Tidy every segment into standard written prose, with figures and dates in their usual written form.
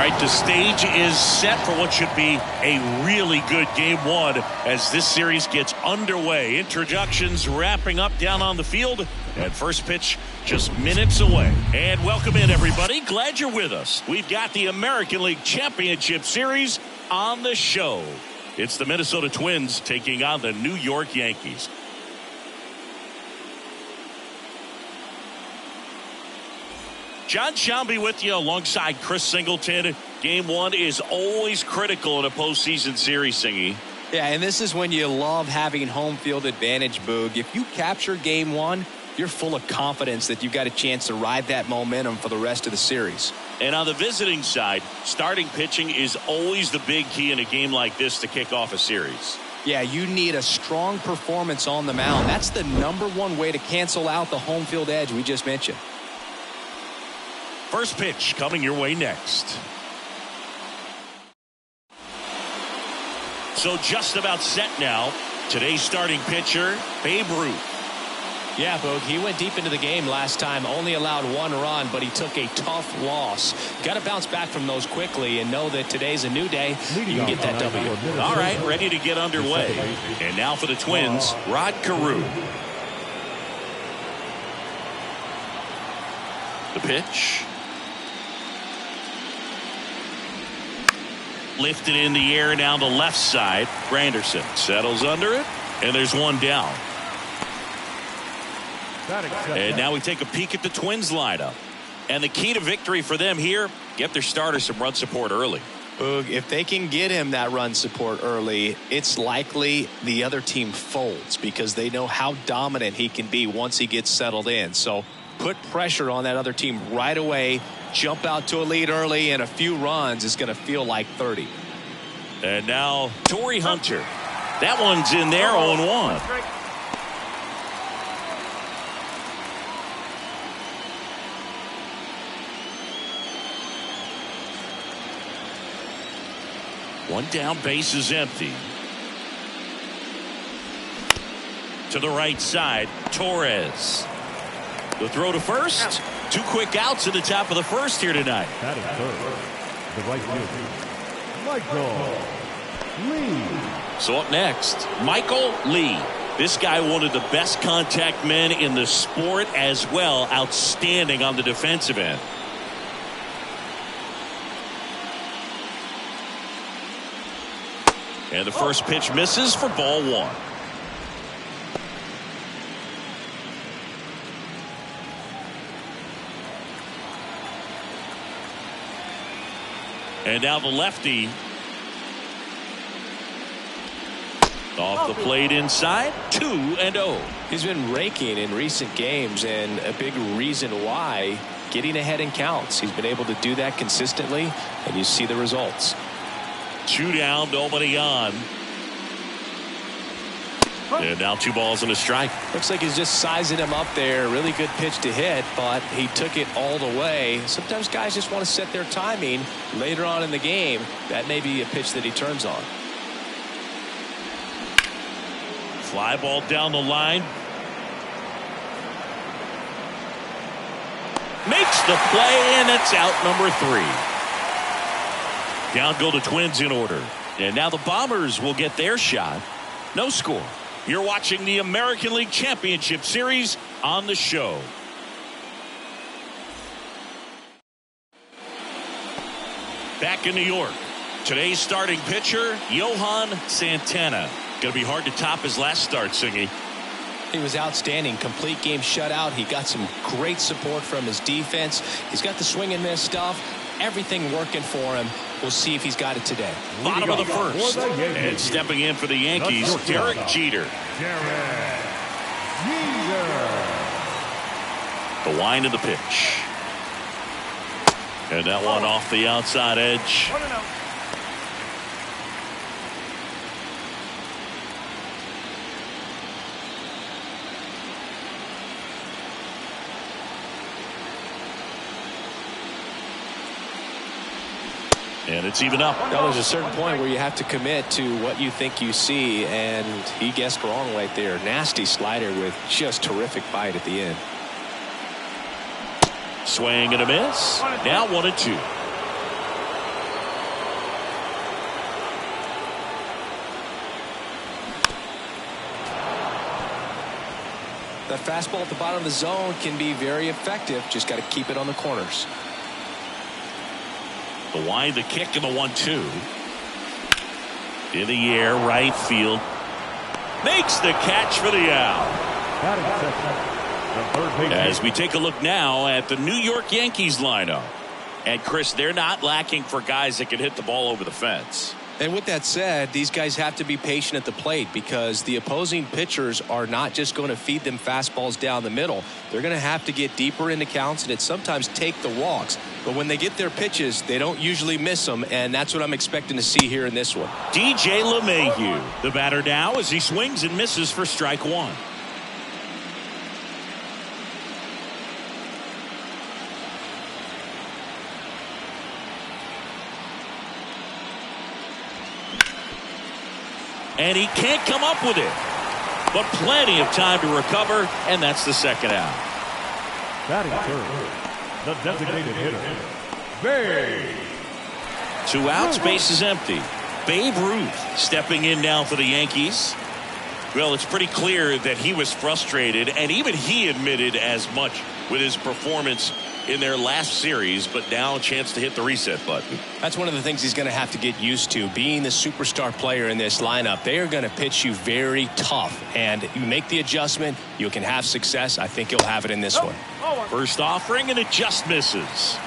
right, the stage is set for what should be a really good game one as this series gets underway. Introductions wrapping up down on the field, and first pitch just minutes away. And welcome in, everybody. Glad you're with us. We've got the American League Championship Series on the show. It's the Minnesota Twins taking on the New York Yankees. John Shelby with you alongside Chris Singleton. Game one is always critical in a postseason series, Singy. Yeah, and this is when you love having home field advantage, Boog. If you capture game one, you're full of confidence that you've got a chance to ride that momentum for the rest of the series. And on the visiting side, starting pitching is always the big key in a game like this to kick off a series. Yeah, you need a strong performance on the mound. That's the #1 way to cancel out the home field edge we just mentioned. First pitch coming your way next. So just about set now. Today's starting pitcher, Babe Ruth. Yeah, Boog, he went deep into the game last time, only allowed 1 run, but he took a tough loss. Got to bounce back from those quickly and know that today's a new day. You can get that W. All right, ready to get underway. And now for the Twins, Rod Carew. The pitch. Lifted in the air down the left side. Granderson settles under it, and there's one down. And now we take a peek at the Twins lineup. And the key to victory for them here, get their starter some run support early. Boog, if they can get him that run support early, it's likely the other team folds because they know how dominant he can be once he gets settled in. So put pressure on that other team right away. Jump out to a lead early, and a few runs is going to feel like 30. And now Torrey Hunter. That one's in there, 0-1. One down, base is empty. To the right side, Torres. The throw to first. 2 quick outs at the top of the first here tonight. That is third. The right fielder, Michael Lee. So up next, Michael Lee. This guy, one of the best contact men in the sport as well. Outstanding on the defensive end. And the first pitch misses for ball 1. And now the lefty. Off the plate inside, 2-0. He's been raking in recent games, and a big reason why, getting ahead in counts. He's been able to do that consistently, and you see the results. 2 down, nobody on. And now 2 balls and a strike. Looks like he's just sizing him up there. Really good pitch to hit, but he took it all the way. Sometimes guys just want to set their timing later on in the game. That may be a pitch that he turns on. Fly ball down the line. Makes the play, and it's out number 3. Down go the Twins in order. And now the Bombers will get their shot. No score. You're watching the American League Championship Series on the show. Back in New York, today's starting pitcher, Johan Santana. Going to be hard to top his last start, Singy. He was outstanding. Complete game shutout. He got some great support from his defense. He's got the swing and miss stuff. Everything working for him. We'll see if he's got it today. Bottom of the first. And stepping in for the Yankees, Derek Jeter. The wind of the pitch. And that one off the outside edge. And it's even up. Now, there's a certain point where you have to commit to what you think you see, and he guessed wrong right there. Nasty slider with just terrific bite at the end. Swing and a miss. Now 1-2. That fastball at the bottom of the zone can be very effective. Just got to keep it on the corners. The wind, the kick, and the 1-2. In the air, right field. Makes the catch for the out. As we take a look now at the New York Yankees lineup. And Chris, they're not lacking for guys that can hit the ball over the fence. And with that said, these guys have to be patient at the plate because the opposing pitchers are not just going to feed them fastballs down the middle. They're going to have to get deeper into counts and sometimes take the walks. But when they get their pitches, they don't usually miss them, and that's what I'm expecting to see here in this one. DJ LeMahieu, the batter now as he swings and misses for strike one. And he can't come up with it. But plenty of time to recover, and that's the second out. Batting third, the designated hitter, Babe. 2 outs, base is empty. Babe Ruth stepping in now for the Yankees. Well, it's pretty clear that he was frustrated, and even he admitted as much with his performance in their last series, but now a chance to hit the reset button. That's one of the things he's going to have to get used to. Being the superstar player in this lineup, they are going to pitch you very tough, and you make the adjustment, you can have success. I think he'll have it in this one. First offering, and it just misses.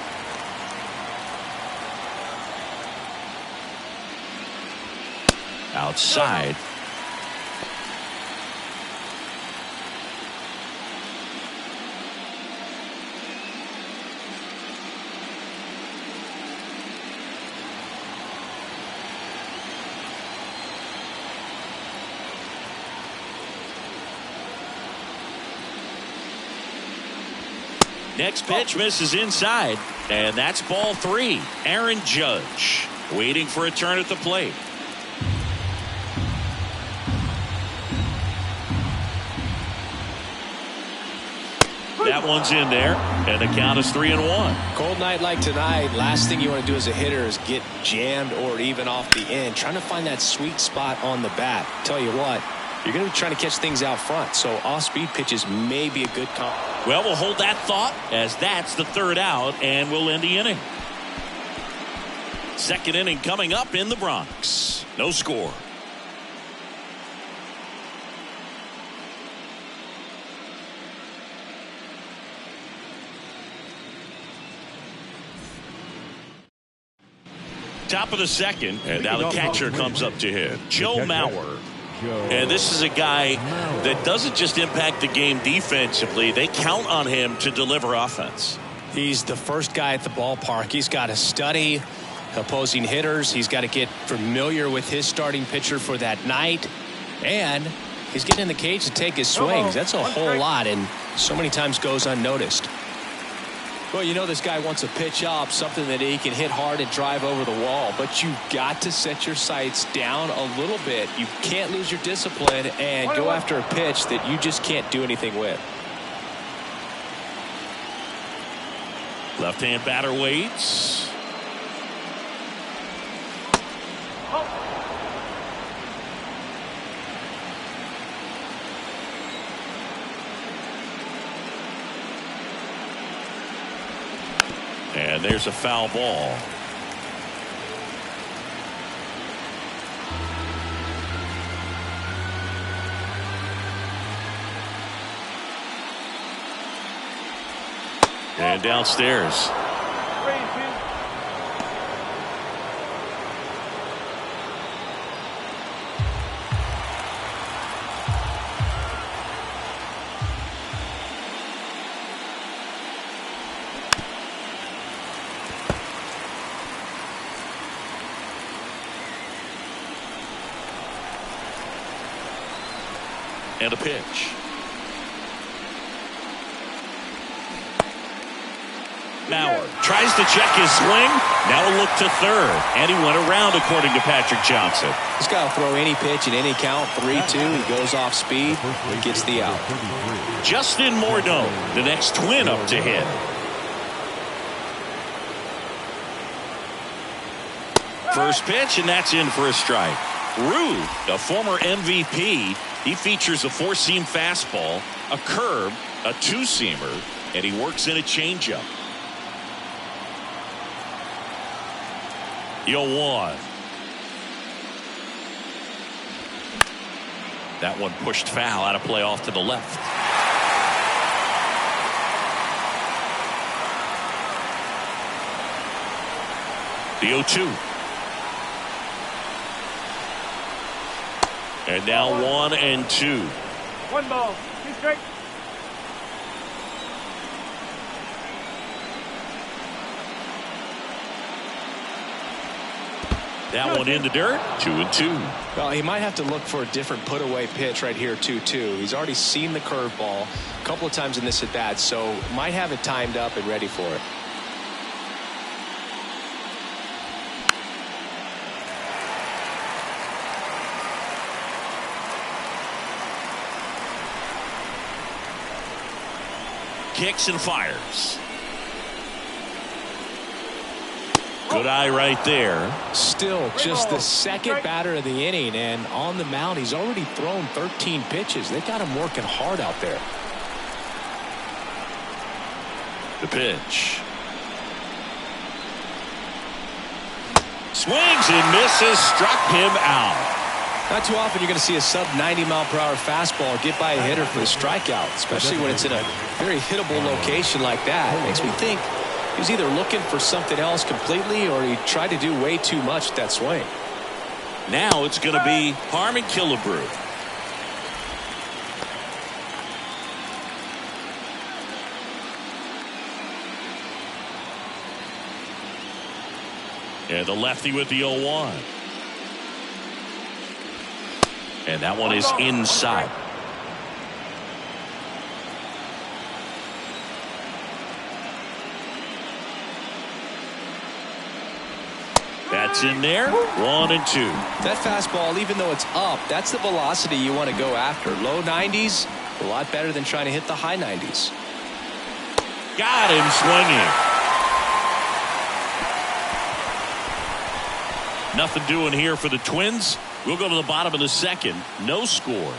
Outside. Next pitch misses inside, and that's ball 3. Aaron Judge waiting for a turn at the plate. That one's in there, and the count is 3-1. Cold night like tonight, last thing you want to do as a hitter is get jammed or even off the end. Trying to find that sweet spot on the bat. Tell you what, you're going to be trying to catch things out front, so off-speed pitches may be a good comp. Well, we'll hold that thought as that's the third out, and we'll end the inning. Second inning coming up in the Bronx. No score. Top of the second, and now the catcher comes up to hit. Joe Mauer. And this is a guy that doesn't just impact the game defensively. They count on him to deliver offense. He's the first guy at the ballpark. He's got to study opposing hitters. He's got to get familiar with his starting pitcher for that night. And he's getting in the cage to take his swings. That's a whole lot, and so many times goes unnoticed. Well, you know this guy wants a pitch up, something that he can hit hard and drive over the wall. But you've got to set your sights down a little bit. You can't lose your discipline and go after a pitch that you just can't do anything with. Left-hand batter waits. And there's a foul ball. And downstairs. And a pitch. Mauer tries to check his swing. Now a look to third. And he went around, according to Patrick Johnson. This guy will throw any pitch in any count. 3-2. He goes off speed and gets the out. Justin Morneau, the next twin up to hit. First pitch, and that's in for a strike. Ruth, a former MVP, He features a four-seam fastball, a curve, a two-seamer, and he works in a changeup. The 0-1. That one pushed foul, out of play off to the left. The 0-2. And now 1-2. 1 ball. 2 strikes. That one in the dirt. 2-2. Well, he might have to look for a different put-away pitch right here, 2-2. He's already seen the curveball a couple of times in this at-bat, so might have it timed up and ready for it. Kicks and fires. Good eye right there. Still just the second batter of the inning, and on the mound he's already thrown 13 pitches. They've got him working hard out there. The pitch. Swings and misses. Struck him out. Not too often you're going to see a sub-90-mile-per-hour fastball get by a hitter for a strikeout, especially when it's in a very hittable location like that. It makes me think he was either looking for something else completely or he tried to do way too much with that swing. Now it's going to be Harmon Killebrew. And the lefty with the 0-1. And that one is inside. That's in there. 1-2. That fastball, even though it's up, that's the velocity you want to go after. Low 90s, a lot better than trying to hit the high 90s. Got him swinging. Nothing doing here for the Twins. We'll go to the bottom of the second. No score.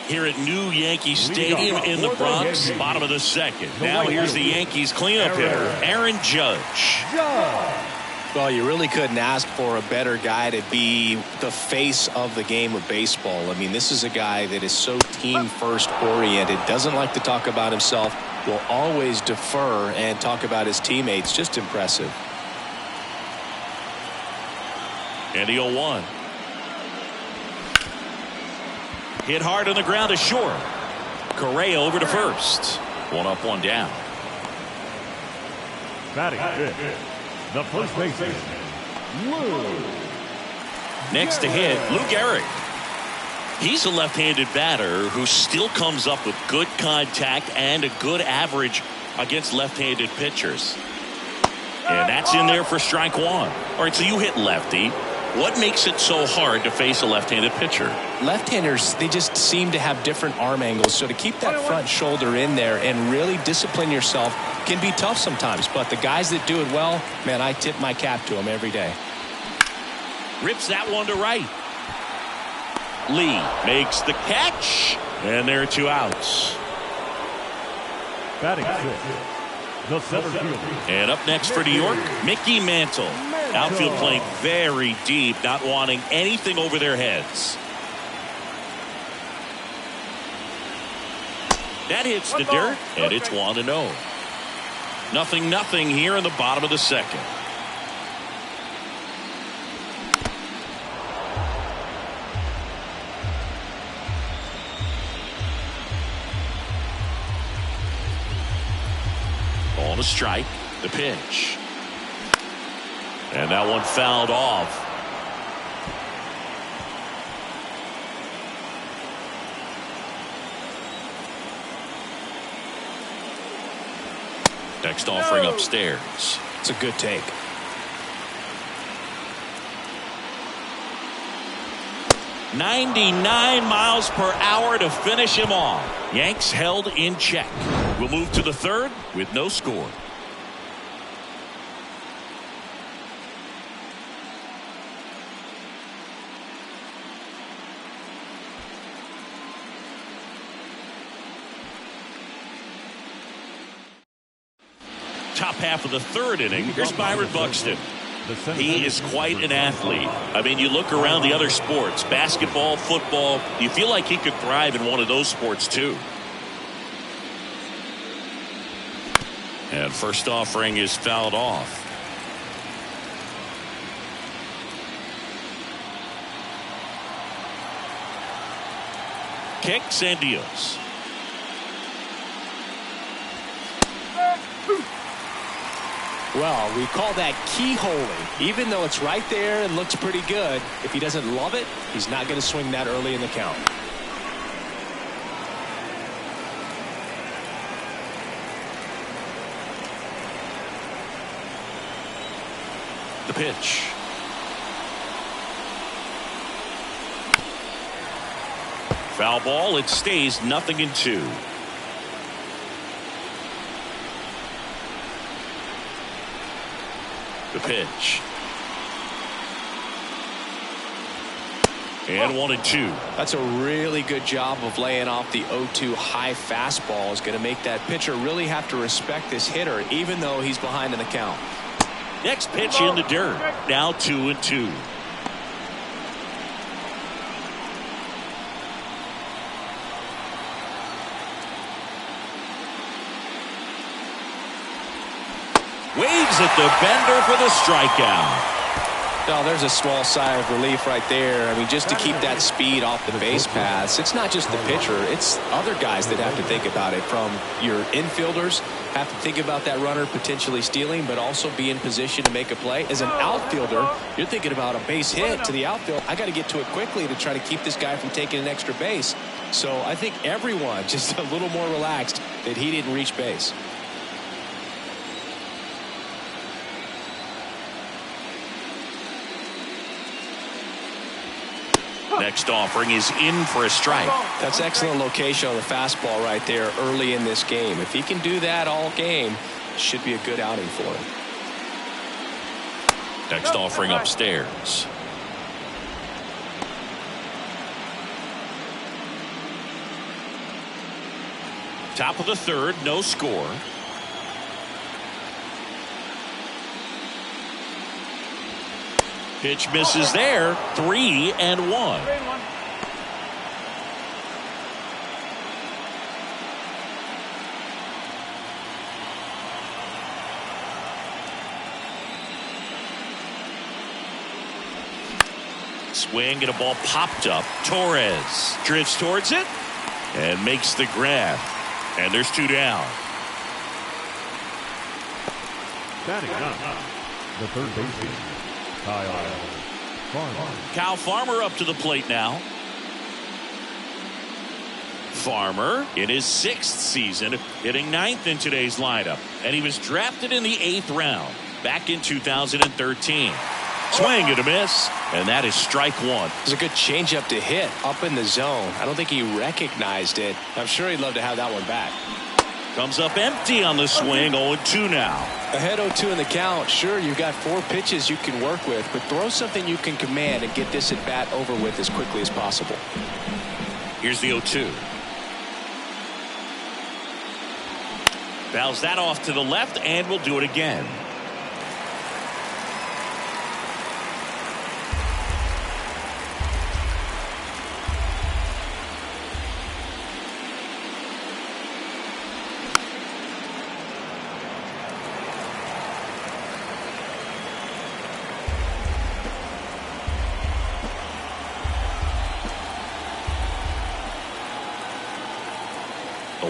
Here at New Yankee Stadium in the Bronx, bottom of the second. Now here's the Yankees cleanup hitter, Aaron Judge. Well, you really couldn't ask for a better guy to be the face of the game of baseball. I mean, this is a guy that is so team-first oriented, doesn't like to talk about himself, will always defer and talk about his teammates. Just impressive. And the 0-1. Hit hard on the ground to short. Correa over to first. 1 up, 1 down. Batting fifth, the first baseman, Lou. Next to hit, Lou Gehrig. He's a left-handed batter who still comes up with good contact and a good average against left-handed pitchers. And that's in there for strike 1. All right, so you hit lefty. What makes it so hard to face a left-handed pitcher? Left-handers, they just seem to have different arm angles. So to keep that front shoulder in there and really discipline yourself can be tough sometimes. But the guys that do it well, man, I tip my cap to them every day. Rips that one to right. Lee makes the catch. And there are 2 outs. Batting sixth, the center fielder. And up next for New York, Mickey Mantle. Outfield playing very deep, not wanting anything over their heads. That hits the dirt, and it's 1-0. 0-0 here in the bottom of the second. On a strike, the pitch. And that one fouled off. Next offering upstairs. It's a good take. .99 miles per hour to finish him off. Yanks held in check. We'll move to the third with no score. top half of the third inning. Here's Byron Buxton. He is quite an athlete. I mean, you look around the other sports, basketball, football, you feel like he could thrive in one of those sports too. And first offering is fouled off. Kicks and deals. Well, we call that keyholing. Even though it's right there and looks pretty good, if he doesn't love it, he's not going to swing that early in the count. The pitch. Foul ball. It stays 0-2. The pitch. And 1-2. That's a really good job of laying off the 0-2 high fastball. Is going to make that pitcher really have to respect this hitter, even though he's behind in the count. Next pitch in the dirt. Now 2-2. Waves at the bender for the strikeout. Oh, there's a small sigh of relief right there. I mean, just to keep that speed off the base paths. It's not just the pitcher. It's other guys that have to think about it. From your infielders have to think about that runner potentially stealing, but also be in position to make a play. As an outfielder, you're thinking about a base hit to the outfield. I got to get to it quickly to try to keep this guy from taking an extra base. So I think everyone just a little more relaxed that he didn't reach base. Next offering is in for a strike. That's excellent location on the fastball right there early in this game. If he can do that all game, should be a good outing for him. Next offering upstairs. Top of the third, no score. Pitch misses there. 3-1. Swing and a ball popped up. Torres drifts towards it and makes the grab. And there's 2 down. Batting up, the third baseman, Kyle Farmer up to the plate now. Farmer in his 6th season, hitting 9th in today's lineup, and he was drafted in the 8th round back in 2013. Swing and a miss, and that is strike 1. It was a good changeup to hit up in the zone. I don't think he recognized it. I'm sure he'd love to have that one back. Comes up empty on the swing. 0-2 now. Ahead 0-2 in the count. Sure, you've got 4 pitches you can work with, but throw something you can command and get this at bat over with as quickly as possible. Here's the 0-2. Fouls that off to the left, and will do it again.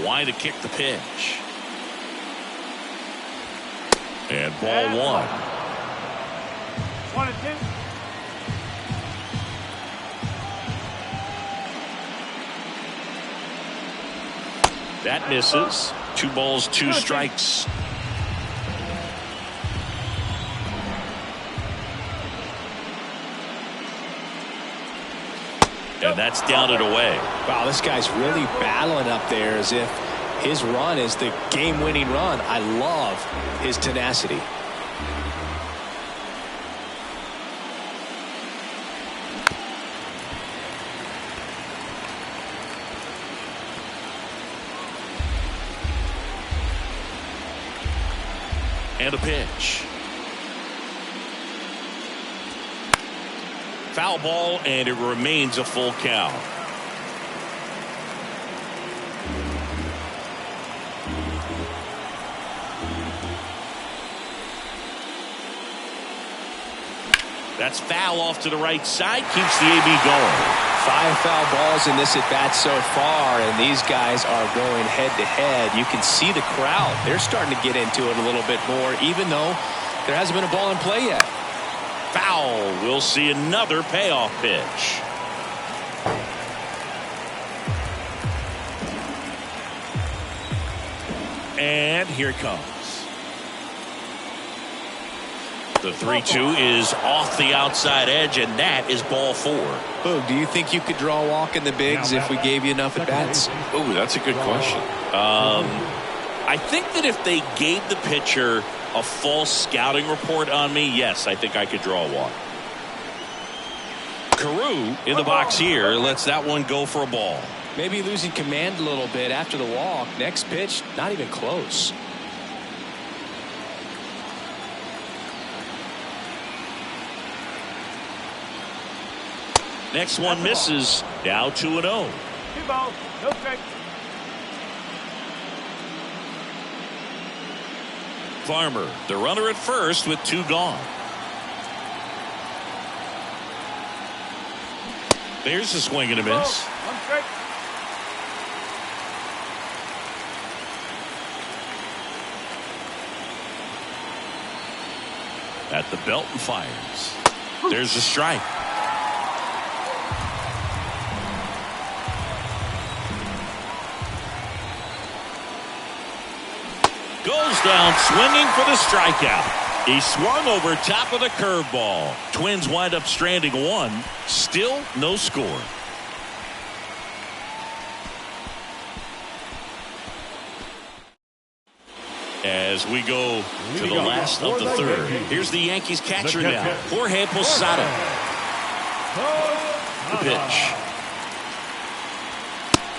Why to kick the pitch. And ball 1. 1-2. That misses. 2 balls, 2 strikes. And that's down and away. Wow, this guy's really battling up there as if his run is the game-winning run. I love his tenacity. And a pitch. Foul ball, and it remains a full count. That's foul off to the right side. Keeps the AB going. 5 foul balls in this at-bat so far, and these guys are going head-to-head. You can see the crowd. They're starting to get into it a little bit more, even though there hasn't been a ball in play yet. Foul. We'll see another payoff pitch. And here it comes. The 3-2 is off the outside edge, and that is ball 4. Boog, do you think you could draw a walk in the bigs if we gave you enough at-bats? Ooh, that's a good question. I think that if they gave the pitcher a false scouting report on me, yes, I think I could draw a walk. Carew in the box here lets that one go for a ball. Maybe losing command a little bit after the walk. Next pitch, not even close. Next one misses. Now 2-0. 2 balls, no strikes. Farmer, the runner at first with 2 gone. There's a swing and a miss. 1 strike. At the belt and fires. There's a strike. Goes down swinging for the strikeout. He swung over top of the curveball. Twins wind up stranding 1. Still no score. As we go to the last of the 3rd. Here's the Yankees catcher now, Jorge Posada. The pitch.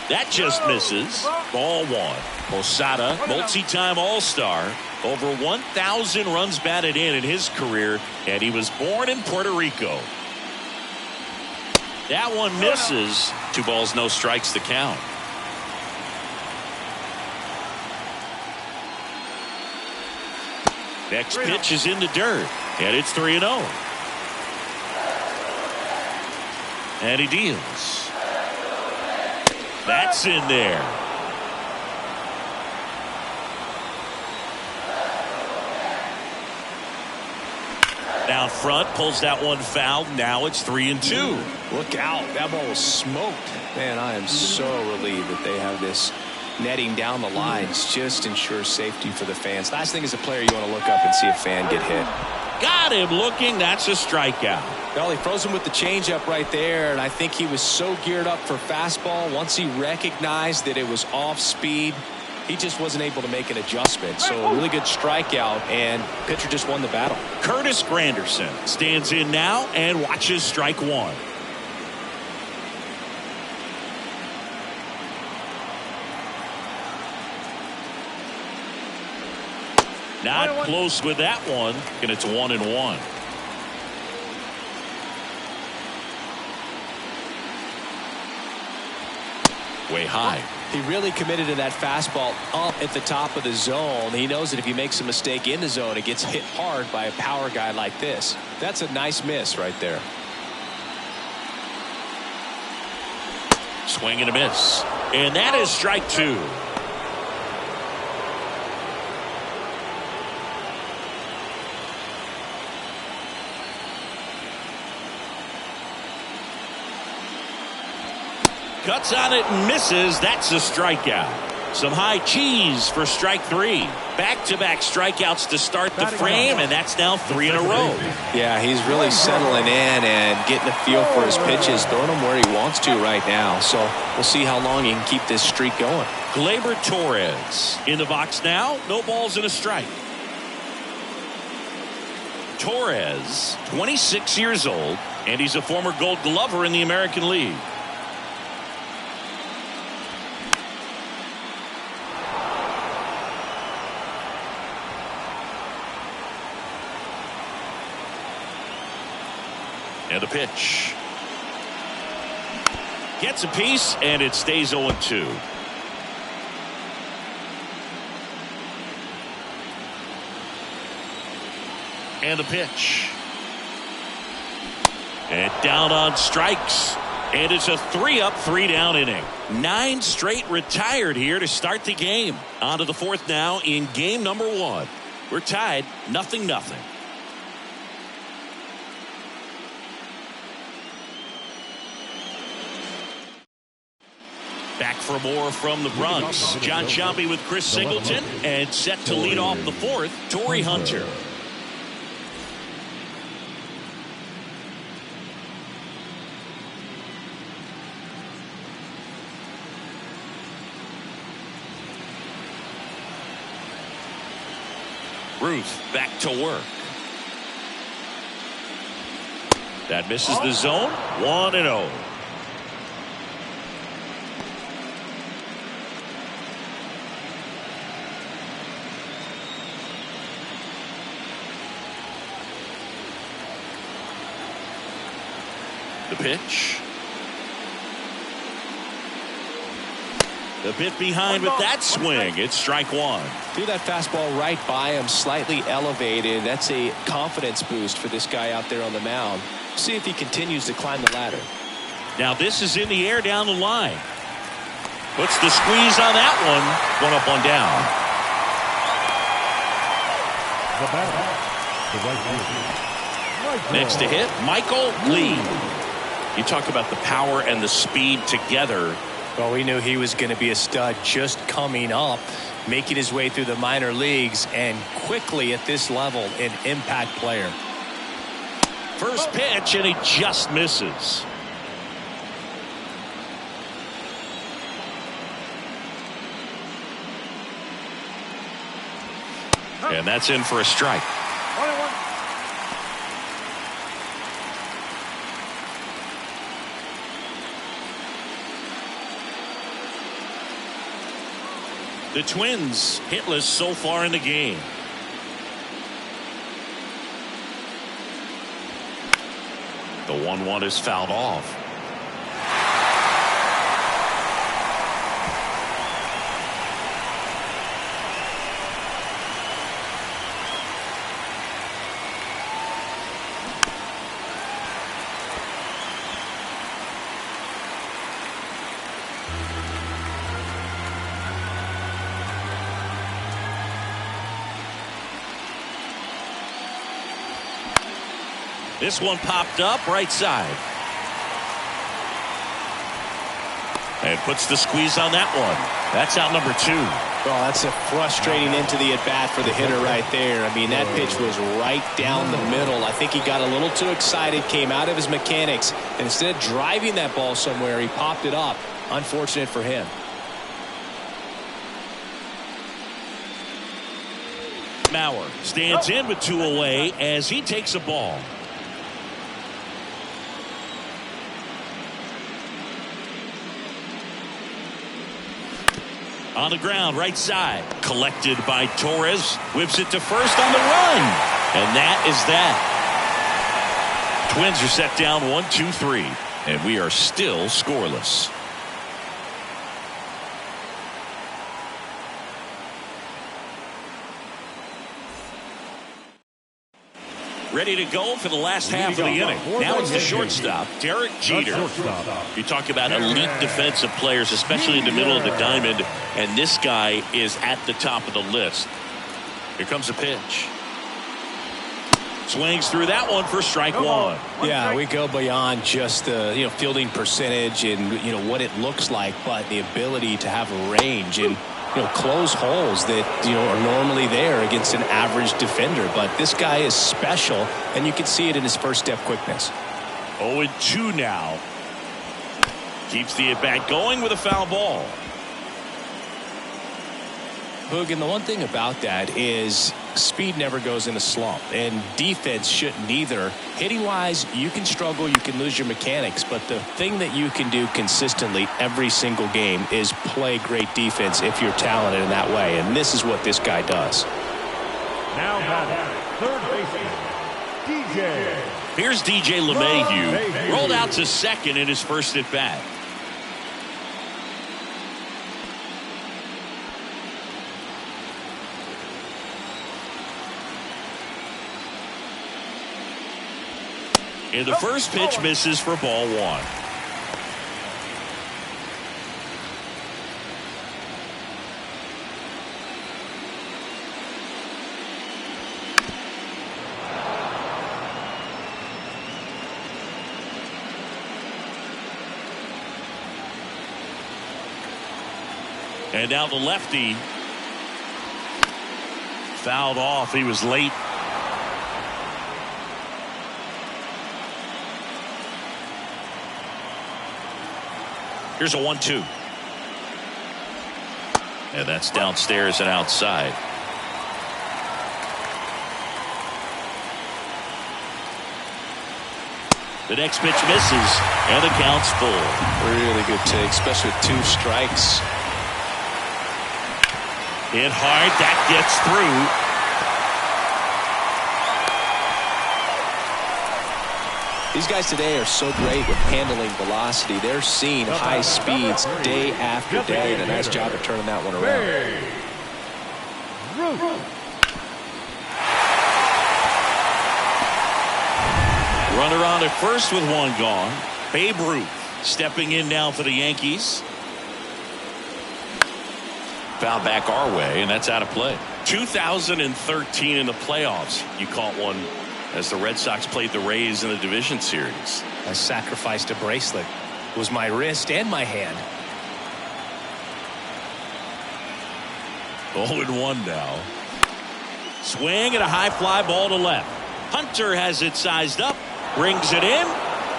That just misses. Ball 1. Posada, multi-time All-Star, over 1,000 runs batted in his career, and he was born in Puerto Rico. That one misses. 2 balls, no strikes to count. Next pitch is in the dirt, and it's 3-0. And he deals. That's in there. Down front, pulls that one foul. Now it's 3-2. Look out. That ball was smoked. Man, I am so relieved that they have this netting down the lines. Just ensures safety for the fans. Last thing as a player, you want to look up and see a fan get hit. Got him looking. That's a strikeout. Well, he froze him with the changeup right there, and I think he was so geared up for fastball. Once he recognized that it was off speed, he just wasn't able to make an adjustment. So a really good strikeout, and pitcher just won the battle. Curtis Granderson stands in now and watches strike 1. Not close with that one, and it's 1-1. Way high. He really committed to that fastball up at the top of the zone. He knows that if he makes a mistake in the zone, it gets hit hard by a power guy like this. That's a nice miss right there. Swing and a miss. And that is strike 2. Cuts on it and misses. That's a strikeout. Some high cheese for strike 3. Back-to-back strikeouts to start the frame, and that's now 3 in a row. Yeah, he's really settling in and getting a feel for his pitches, throwing them where he wants to right now. So we'll see how long he can keep this streak going. Gleyber Torres in the box now. No balls and a strike. Torres, 26 years old, and he's a former Gold Glover in the American League. And a pitch. Gets a piece, and it stays 0-2. And a pitch. And down on strikes. And it's a 3-up, 3-down inning. 9 straight retired here to start the game. On to the 4th now in game number 1. We're tied 0-0. Back for more from the Bronx. John Sciambi with Chris Singleton. And set to lead off the 4th, Torrey Hunter. Ruth back to work. That misses the zone. 1-0. The pitch. A bit behind with that swing. It's strike 1. Threw that fastball right by him, slightly elevated. That's a confidence boost for this guy out there on the mound. See if he continues to climb the ladder. Now this is in the air down the line. Puts the squeeze on that one. 1 up, 1 down. Next to hit, Michael Lee. You talk about the power and the speed together. Well, we knew he was going to be a stud just coming up, making his way through the minor leagues, and quickly at this level, an impact player. First pitch, and he just misses. And that's in for a strike. The Twins hitless so far in the game. The 1-1 is fouled off. This one popped up right side. And puts the squeeze on that one. That's out number 2. Well, that's a frustrating into the at-bat for the hitter right there. I mean, that pitch was right down the middle. I think he got a little too excited, came out of his mechanics, and instead of driving that ball somewhere, he popped it up. Unfortunate for him. Mauer stands in with 2 away as he takes a ball. On the ground, right side. Collected by Torres. Whips it to first on the run. And that is that. Twins are set down 1-2-3. And we are still scoreless. Ready to go for the last half of the inning. Now it's the shortstop, Derek Jeter. You talk about elite defensive players, especially in the middle of the diamond, and this guy is at the top of the list. Here comes a pitch. Swings through that one for strike 1. Yeah, we go beyond just the fielding percentage and what it looks like, but the ability to have range and close holes that are normally there against an average defender. But this guy is special, and you can see it in his first step quickness. 0-2 now. Keeps the at bat going with a foul ball. Hoog, and the one thing about that is speed never goes in a slump, and defense shouldn't either. Hitting wise, you can struggle, you can lose your mechanics, but the thing that you can do consistently every single game is play great defense if you're talented in that way, and this is what this guy does. Now batting, third baseman, Here's DJ LeMahieu, rolled out to second in his first at bat. And the first pitch misses for ball one. And now the lefty fouled off. He was late. Here's a 1-2. And that's downstairs and outside. The next pitch misses, and the count's full. Really good take, especially with 2 strikes. Hit hard, that gets through. These guys today are so great with handling velocity. They're seeing high speeds day after day, and a nice job of turning that one around. Runner on at first with 1 gone. Babe Ruth stepping in now for the Yankees. Foul back our way, and that's out of play. 2013 in the playoffs, you caught one as the Red Sox played the Rays in the division series. I sacrificed a bracelet. It was my wrist and my hand. 0-1 now. Swing and a high fly ball to left. Hunter has it sized up, brings it in.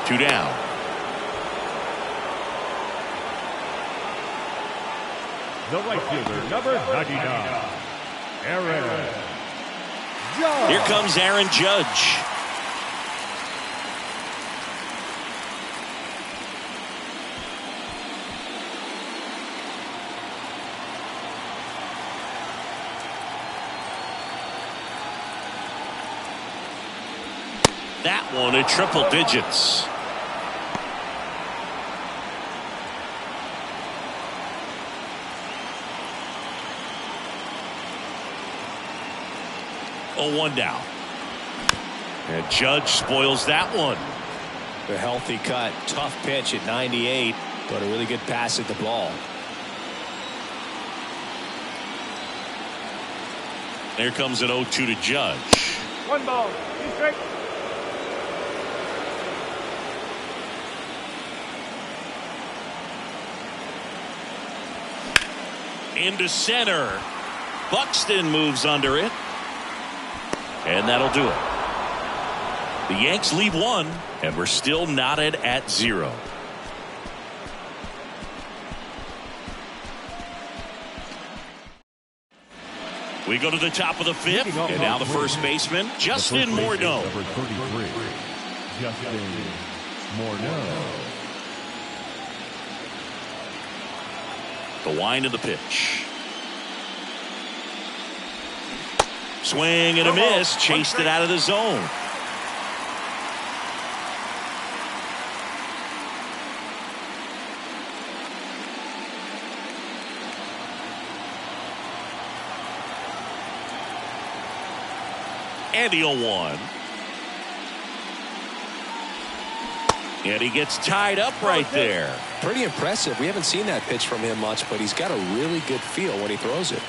2 down. The right fielder, number 99, Aaron Judge. Here comes Aaron Judge. That one at triple digits. Oh, 1 down. And Judge spoils that one. A healthy cut. Tough pitch at 98, but a really good pass at the ball. There comes an 0-2 to Judge. 1 ball, 2 strikes. Into center. Buxton moves under it. And that'll do it. The Yanks leave 1, and we're still knotted at 0. We go to the top of the 5th, and now the first baseman, Justin Morneau. Number 33, Justin Morneau. The wind of the pitch. Swing and a miss. Chased it out of the zone. And the 0-1. And he gets tied up right there. Pretty impressive. We haven't seen that pitch from him much, but he's got a really good feel when he throws it.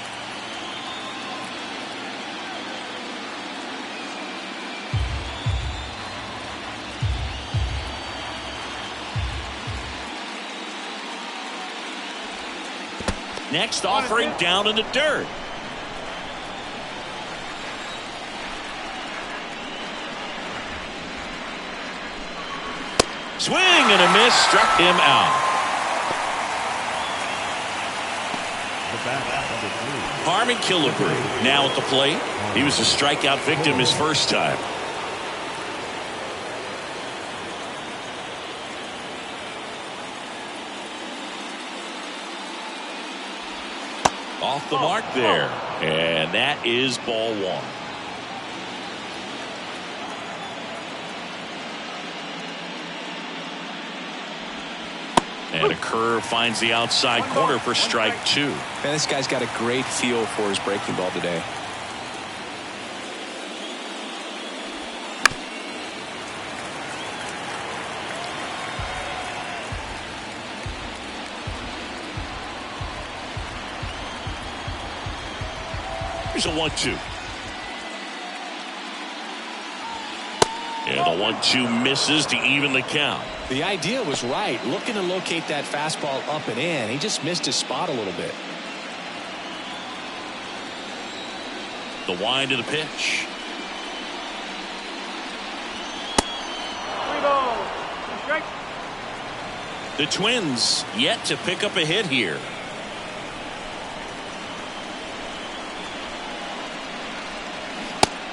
Next offering down in the dirt. Swing and a miss, struck him out. Harmon Killebrew now at the plate. He was a strikeout victim his first time. Off the mark there. And that is ball 1. And a curve finds the outside corner for strike 2. Man, this guy's got a great feel for his breaking ball today. Here's a 1-2. And the 1-2 misses to even the count. The idea was right. Looking to locate that fastball up and in. He just missed his spot a little bit. The wind to the pitch. The Twins yet to pick up a hit here.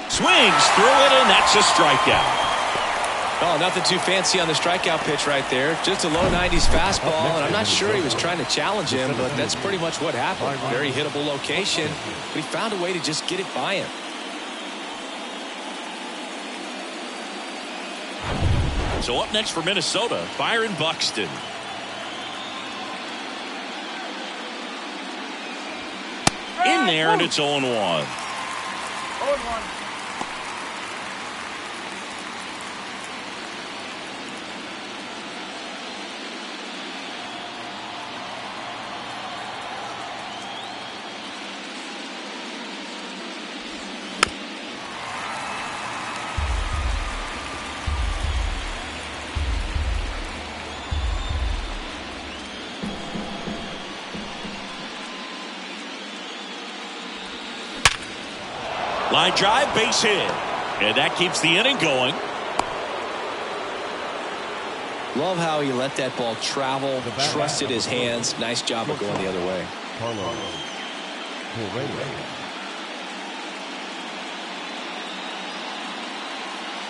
Swings through it, and that's a strikeout. Oh, nothing too fancy on the strikeout pitch right there. Just a low 90s fastball, and I'm not sure he was trying to challenge him, but that's pretty much what happened. Very hittable location, but he found a way to just get it by him. So up next for Minnesota, Byron Buxton. In there, and it's 0-1. 0-1. Line drive, base hit. And that keeps the inning going. Love how he let that ball travel, trusted his hands. Nice job of going the other way.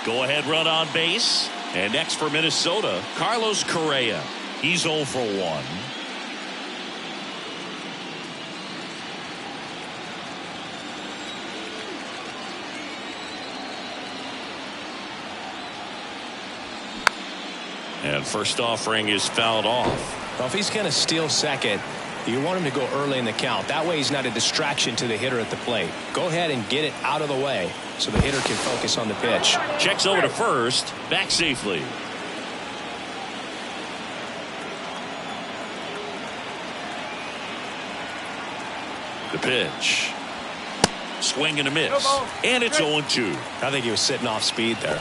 Go ahead run on base. And next for Minnesota, Carlos Correa. He's 0 for 1. And first offering is fouled off. Well, if he's going to steal second, you want him to go early in the count. That way he's not a distraction to the hitter at the plate. Go ahead and get it out of the way so the hitter can focus on the pitch. Checks over to first, back safely. The pitch. Swing and a miss. And it's 0-2. I think he was sitting off speed there.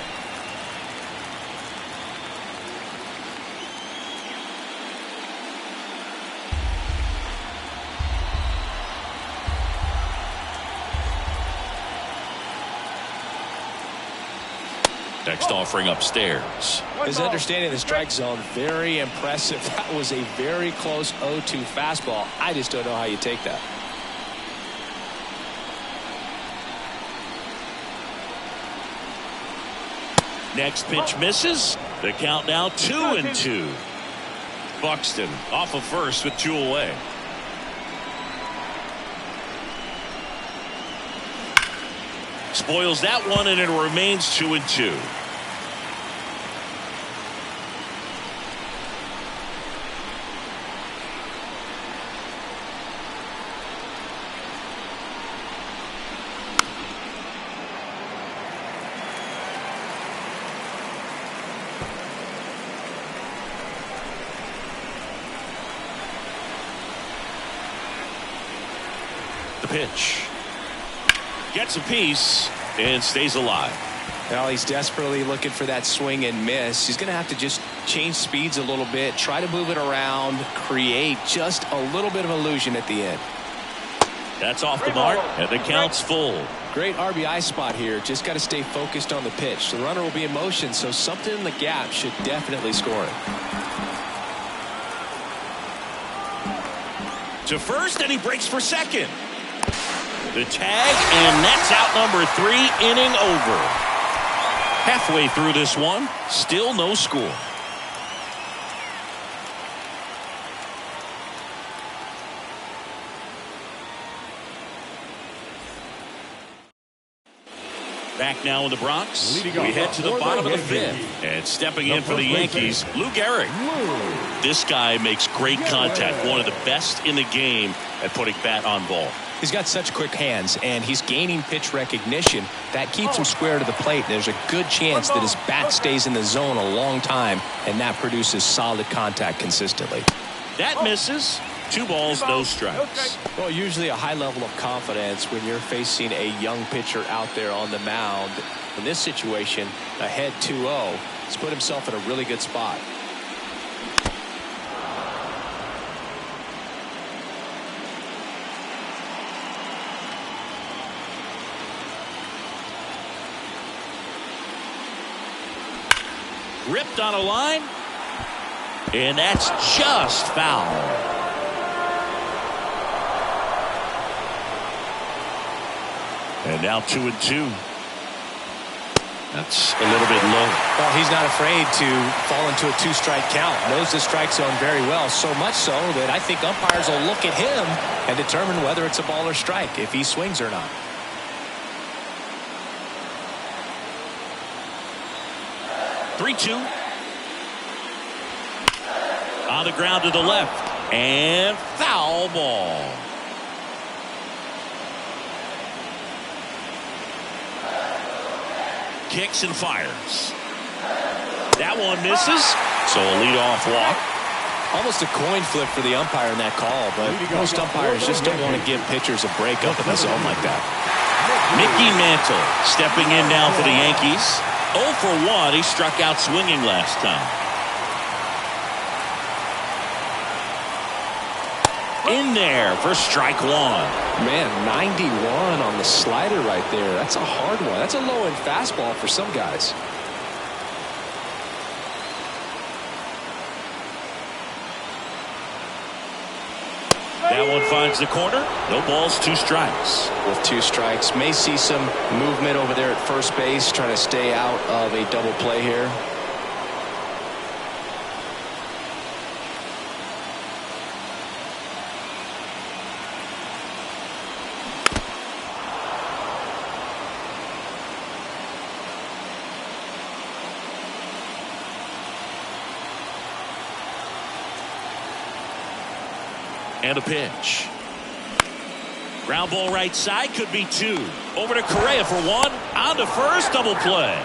Next offering upstairs. His understanding of the strike zone, very impressive. That was a very close 0-2 fastball. I just don't know how you take that. Next pitch misses. The count now 2-2. Buxton off of first with 2 away. Spoils that one, and it remains 2-2. The pitch. Gets a piece and stays alive. Well, he's desperately looking for that swing and miss. He's going to have to just change speeds a little bit, try to move it around, create just a little bit of illusion at the end. That's off the mark, and the count's full. Great RBI spot here. Just got to stay focused on the pitch. The runner will be in motion, so something in the gap should definitely score it. To first, and he breaks for second. The tag, and that's out number 3, inning over. Halfway through this one, still no score. Back now in the Bronx. We Leading off head to the for the bottom of the Yankees. fifth. And stepping in The for the first Yankees, baseman. Lou Gehrig. This guy makes great contact. One of the best in the game at putting bat on ball. He's got such quick hands, and he's gaining pitch recognition. That keeps him square to the plate. There's a good chance that his bat stays in the zone a long time, and that produces solid contact consistently. That misses. 2 balls, no strikes. Well, usually a high level of confidence when you're facing a young pitcher out there on the mound. In this situation, ahead 2-0, he's put himself in a really good spot. Ripped on a line. And that's just foul. And now 2-2. That's a little bit low. Well, he's not afraid to fall into a 2-strike count. Knows the strike zone very well, so much so that I think umpires will look at him and determine whether it's a ball or strike, if he swings or not. Three-two. On the ground to the left. And foul ball. Kicks and fires. That one misses. So a leadoff walk. Almost a coin flip for the umpire in that call, but most umpires just don't want to give pitchers a break up in the zone like that. Mickey Mantle stepping in now for the Yankees. 0 for 1. He struck out swinging last time. In there for strike 1. Man, 91 on the slider right there. That's a hard one. That's a low-end fastball for some guys. That one finds the corner. No balls, 2 strikes. With 2 strikes, may see some movement over there at first base, trying to stay out of a double play here. And a pitch. Ground ball right side, could be 2. Over to Correa for 1. On to first, double play.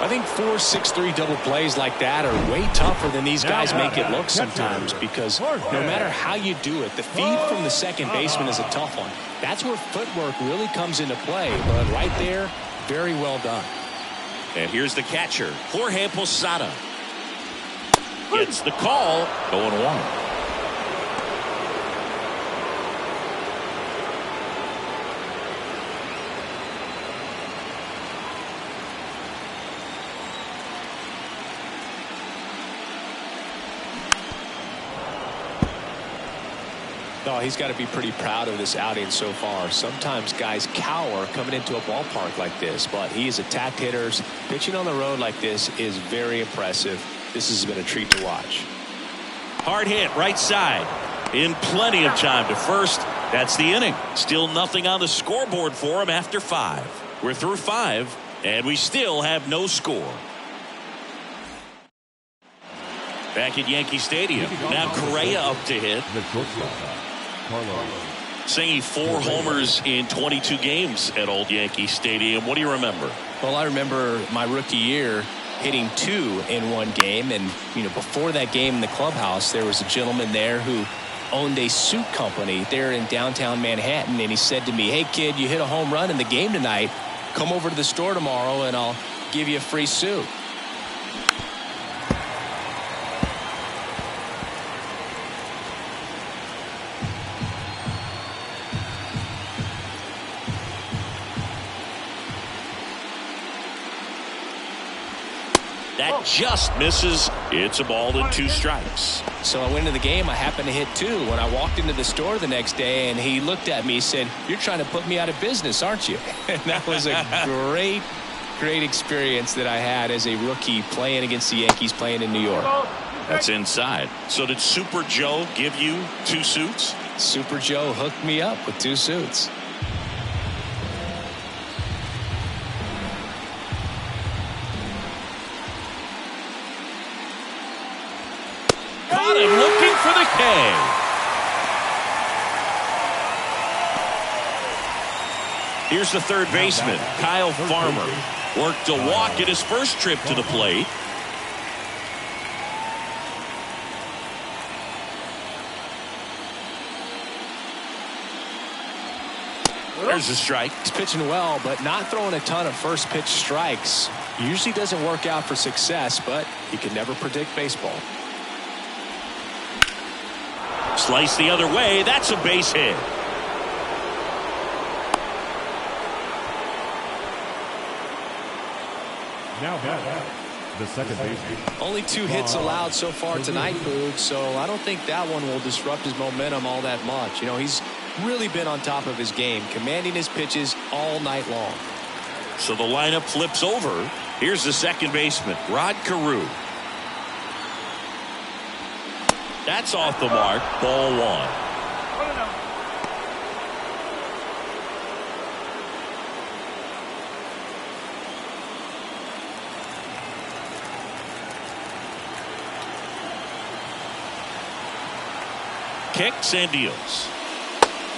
I think 4-6-3 double plays like that are way tougher than these guys make it look sometimes, because no matter how you do it, the feed from the second baseman is a tough one. That's where footwork really comes into play, but right there, very well done. And here's the catcher, Jorge Posada. Gets the call, 0-1. Oh, he's got to be pretty proud of this outing so far. Sometimes guys cower coming into a ballpark like this, but he has attacked hitters. Pitching on the road like this is very impressive. This has been a treat to watch. Hard hit right side. In plenty of time to first. That's the inning. Still nothing on the scoreboard for him after 5. We're through 5, and we still have no score. Back at Yankee Stadium. Now Correa up to hit. Singing 4 homers in 22 games at Old Yankee Stadium. What do you remember? Well, I remember my rookie year hitting 2 in one game, and before that game in the clubhouse, there was a gentleman there who owned a suit company there in downtown Manhattan, and he said to me, "Hey kid, you hit a home run in the game tonight. Come over to the store tomorrow and I'll give you a free suit." That just misses. It's a ball and 2 strikes. So I went into the game. I happened to hit 2 when I walked into the store the next day, and he looked at me and said, "You're trying to put me out of business, aren't you?" And that was a great experience that I had as a rookie playing against the Yankees, playing in New York. That's inside. So did Super Joe give you 2 suits? Super Joe hooked me up with 2 suits. Here's the third baseman, Kyle Farmer. Worked a walk at his first trip to the plate. There's a strike. He's pitching well, but not throwing a ton of first pitch strikes. Usually doesn't work out for success, but you can never predict baseball. Slice the other way. That's a base hit. Now the second baseman. Only 2 hits allowed so far tonight, Boog, so I don't think that one will disrupt his momentum all that much. You know, he's really been on top of his game, commanding his pitches all night long. So the lineup flips over. Here's the second baseman, Rod Carew. That's off the mark. Ball 1. Kicks and deals.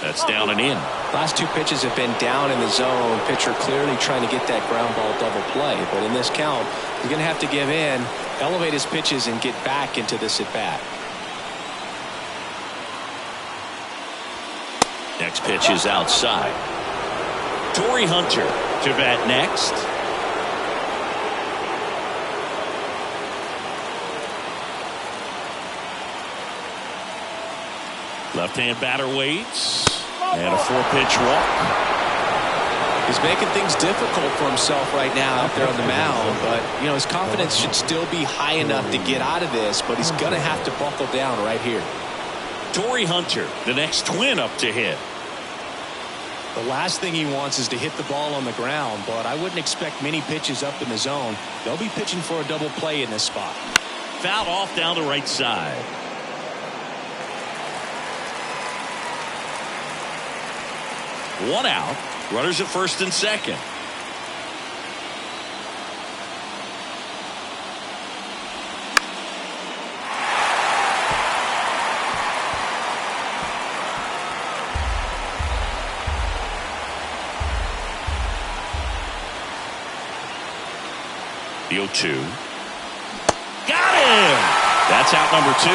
That's down and in. Last 2 pitches have been down in the zone. Pitcher clearly trying to get that ground ball double play. But in this count, he's going to have to give in, elevate his pitches, and get back into this at bat. Next pitch is outside. Torrey Hunter to bat next. Left-hand batter waits. And a 4-pitch walk. He's making things difficult for himself right now out there on the mound. But, you know, his confidence should still be high enough to get out of this. But he's going to have to buckle down right here. Torrey Hunter, the next twin up to hit. The last thing he wants is to hit the ball on the ground. But I wouldn't expect many pitches up in the zone. They'll be pitching for a double play in this spot. Fouled off down the right side. One out. Runners at first and second. The 0-2. Got him! That's out number 2.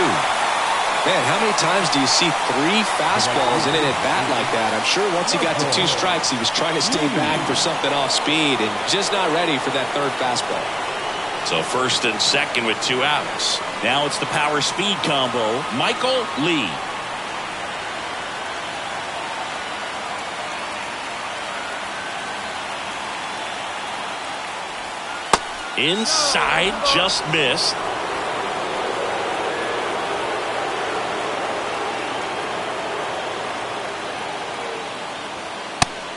Man, how many times do you see 3 fastballs in an at-bat like that? I'm sure once he got to 2 strikes, he was trying to stay back for something off speed and just not ready for that 3rd fastball. So first and second with 2 outs. Now it's the power speed combo. Michael Lee. Inside, just missed.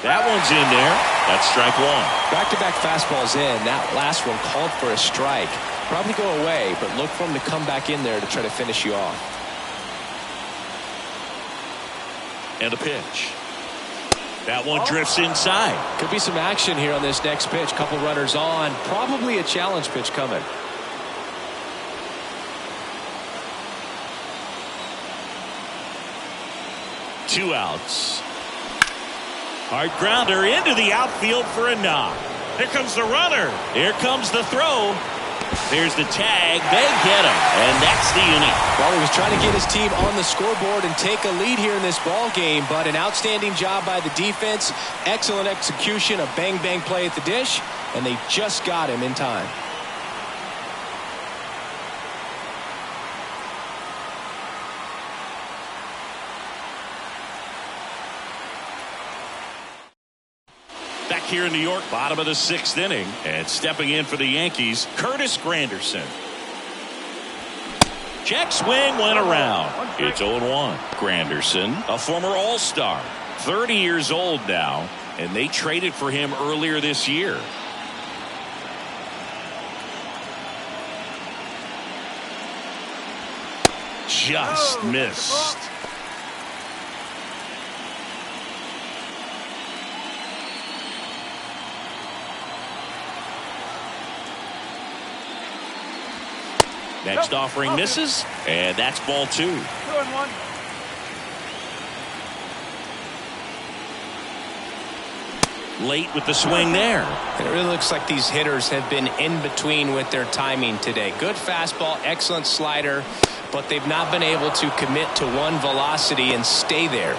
That one's in there. That's strike 1. Back-to-back fastballs in. That last one called for a strike. Probably go away, but look for him to come back in there to try to finish you off. And a pitch. That one drifts inside. Could be some action here on this next pitch. Couple runners on. Probably a challenge pitch coming. Two outs. Hard grounder into the outfield for a knock. Here comes the runner. Here comes the throw. There's the tag. They get him. And that's the inning. Well, he was trying to get his team on the scoreboard and take a lead here in this ball game, but an outstanding job by the defense. Excellent execution, a bang-bang play at the dish, and they just got him in time. Back here in New York, bottom of the 6th inning, and stepping in for the Yankees, Curtis Granderson. Check swing went around. It's 0-1. Granderson, a former All-Star, 30 years old now, and they traded for him earlier this year. Just missed. Next offering misses, and that's ball 2. 2-1. Late with the swing there. It really looks like these hitters have been in between with their timing today. Good fastball, excellent slider, but they've not been able to commit to one velocity and stay there.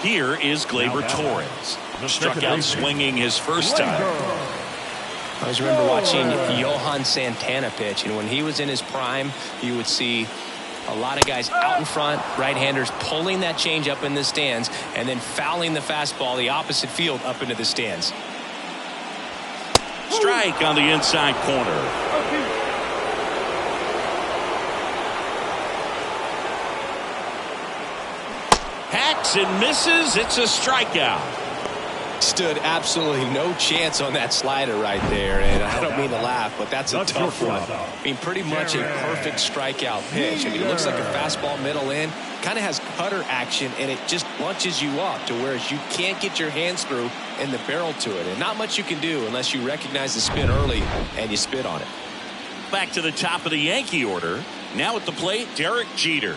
Here is Gleyber Torres. Struck out swinging his first time. I always remember watching Johan Santana pitch, and when he was in his prime, you would see a lot of guys out in front, right-handers pulling that change up in the stands and then fouling the fastball the opposite field up into the stands. Strike on the inside corner. Hacks and misses. It's a strikeout. Stood absolutely no chance on that slider right there, and I don't mean to laugh, but that's a tough one. I mean, pretty much a perfect strikeout pitch. I mean, it looks like a fastball middle in, kind of has cutter action, and it just bunches you up to whereas you can't get your hands through in the barrel to it, and not much you can do unless you recognize the spin early and you spit on it. Back to the top of the Yankee order. Now at the plate, Derek Jeter.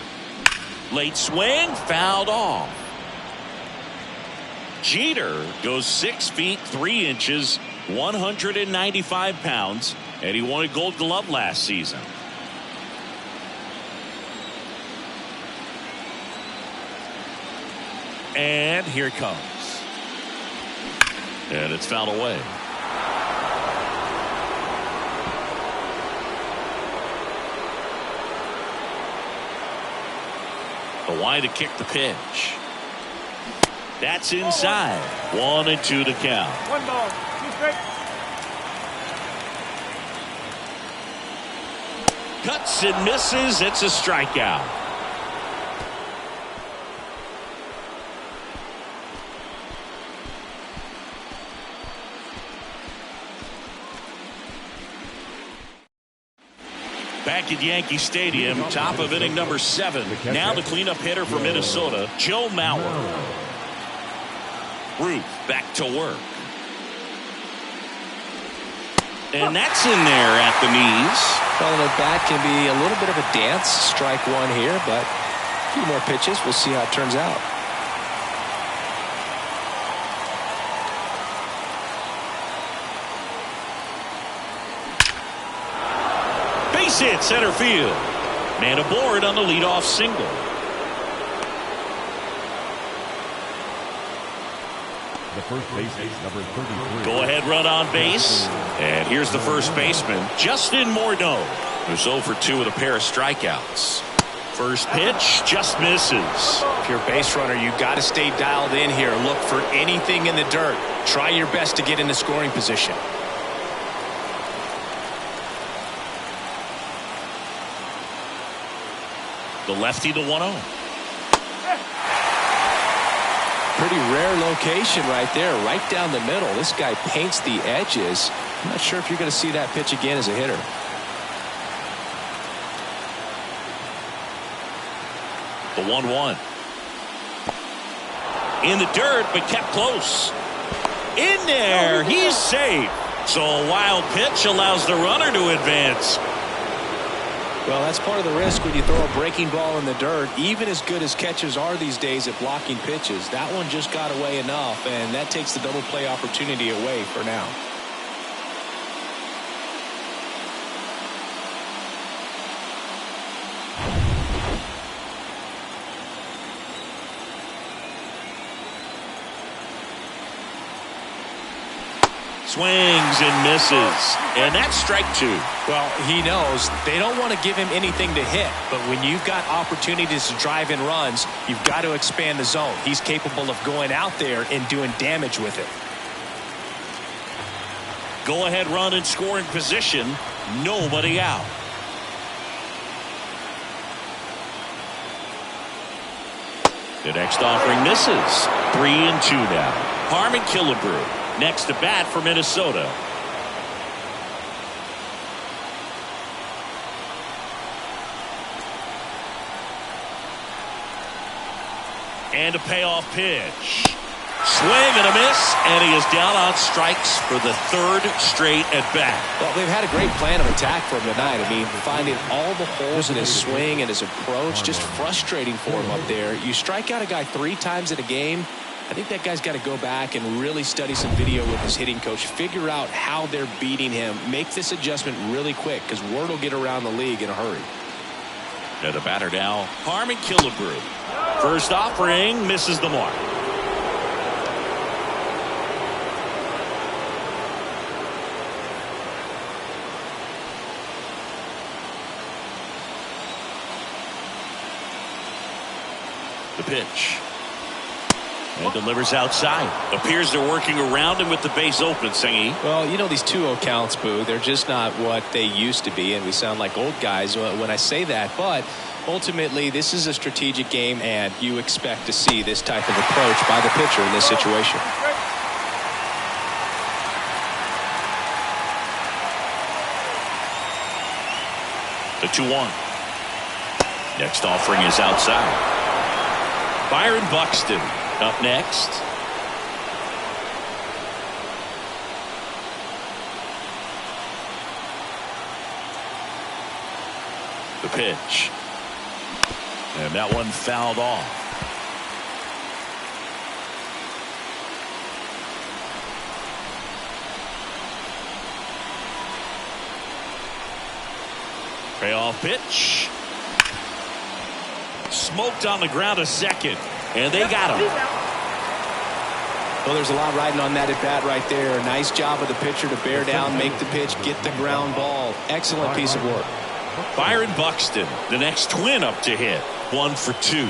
Late swing, fouled off. Jeter goes 6 feet 3 inches, 195 pounds, and he won a Gold Glove last season. And here it comes. And it's fouled away. The wide to kick the pitch. That's inside. 1-2 to count. 1 ball, 2 strikes. Cuts and misses. It's a strikeout. Back at Yankee Stadium, top of inning number 7. Now the cleanup hitter for Minnesota, Joe Mauer. Ruth back to work. And that's in there at the knees. Well, the bat can be a little bit of a dance. Strike one here, but a few more pitches. We'll see how it turns out. Base hit center field. Man aboard on the leadoff single. The first baseman, number 33. Go ahead run on base. And here's the first baseman, Justin Morneau, who's 0 for 2 with a pair of strikeouts. First pitch just misses. If you're a base runner, you got to stay dialed in here. Look for anything in the dirt. Try your best to get into scoring position. The lefty to 1-0. Pretty rare location right there, right down the middle. This guy paints the edges. I'm not sure if you're going to see that pitch again as a hitter. The 1-1. In the dirt, but kept close. In there, he's safe. So a wild pitch allows the runner to advance. Well, that's part of the risk when you throw a breaking ball in the dirt. Even as good as catchers are these days at blocking pitches, that one just got away enough, and that takes the double play opportunity away for now. Swings and misses. And that's strike 2. Well, he knows they don't want to give him anything to hit, but when you've got opportunities to drive in runs, you've got to expand the zone. He's capable of going out there and doing damage with it. Go ahead run in scoring position. Nobody out. The next offering misses. 3-2 now. Harmon Killebrew next to bat for Minnesota. And a payoff pitch. Swing and a miss, and he is down on strikes for the third straight at bat. Well, they've had a great plan of attack for him tonight. I mean, finding all the holes in his swing and his approach, just frustrating for him up there. You strike out a guy 3 times in a game, I think that guy's got to go back and really study some video with his hitting coach, figure out how they're beating him, make this adjustment really quick, because word will get around the league in a hurry. And the batter now, Harmon Killebrew. First offering, misses the mark. The pitch. And delivers outside. Appears they're working around him with the base open, Singy. Well, you know, these 2-0 counts, Boo, they're just not what they used to be, and we sound like old guys when I say that. But ultimately, this is a strategic game, and you expect to see this type of approach by the pitcher in this situation. The 2-1. Next offering is outside. Byron Buxton up next. The pitch. And that one fouled off. Payoff pitch. Smoked on the ground a second. And they got him. Well, there's a lot riding on that at bat right there. Nice job of the pitcher to bear down, make the pitch, get the ground ball. Excellent piece of work. Byron Buxton, the next twin up to hit. 1 for 2.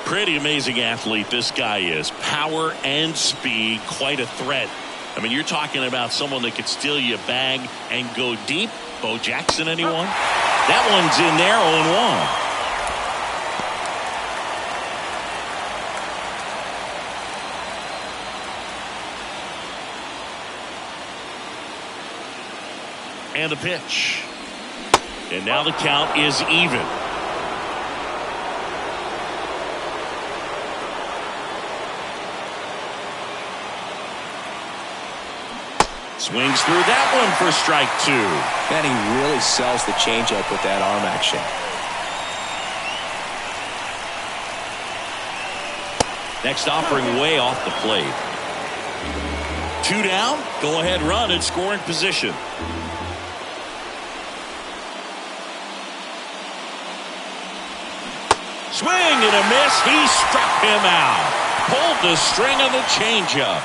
Pretty amazing athlete this guy is. Power and speed, quite a threat. I mean, you're talking about someone that could steal you a bag and go deep. Bo Jackson, anyone? That one's in there, 0-1. And a pitch. And now the count is even. Swings through that one for strike 2. Man, he really sells the changeup with that arm action. Next offering way off the plate. 2 down. Go ahead run in scoring position. Swing and a miss. He struck him out. Pulled the string on the changeup.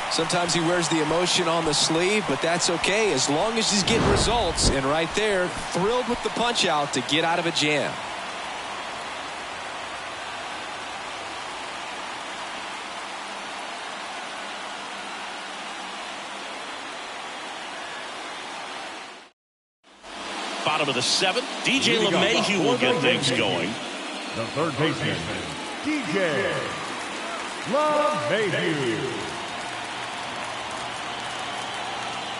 Sometimes he wears the emotion on the sleeve, but that's okay as long as he's getting results. And right there, thrilled with the punch out to get out of a jam. Bottom of the 7th, DJ LeMahieu will get things going. The third baseman, DJ LeMahieu.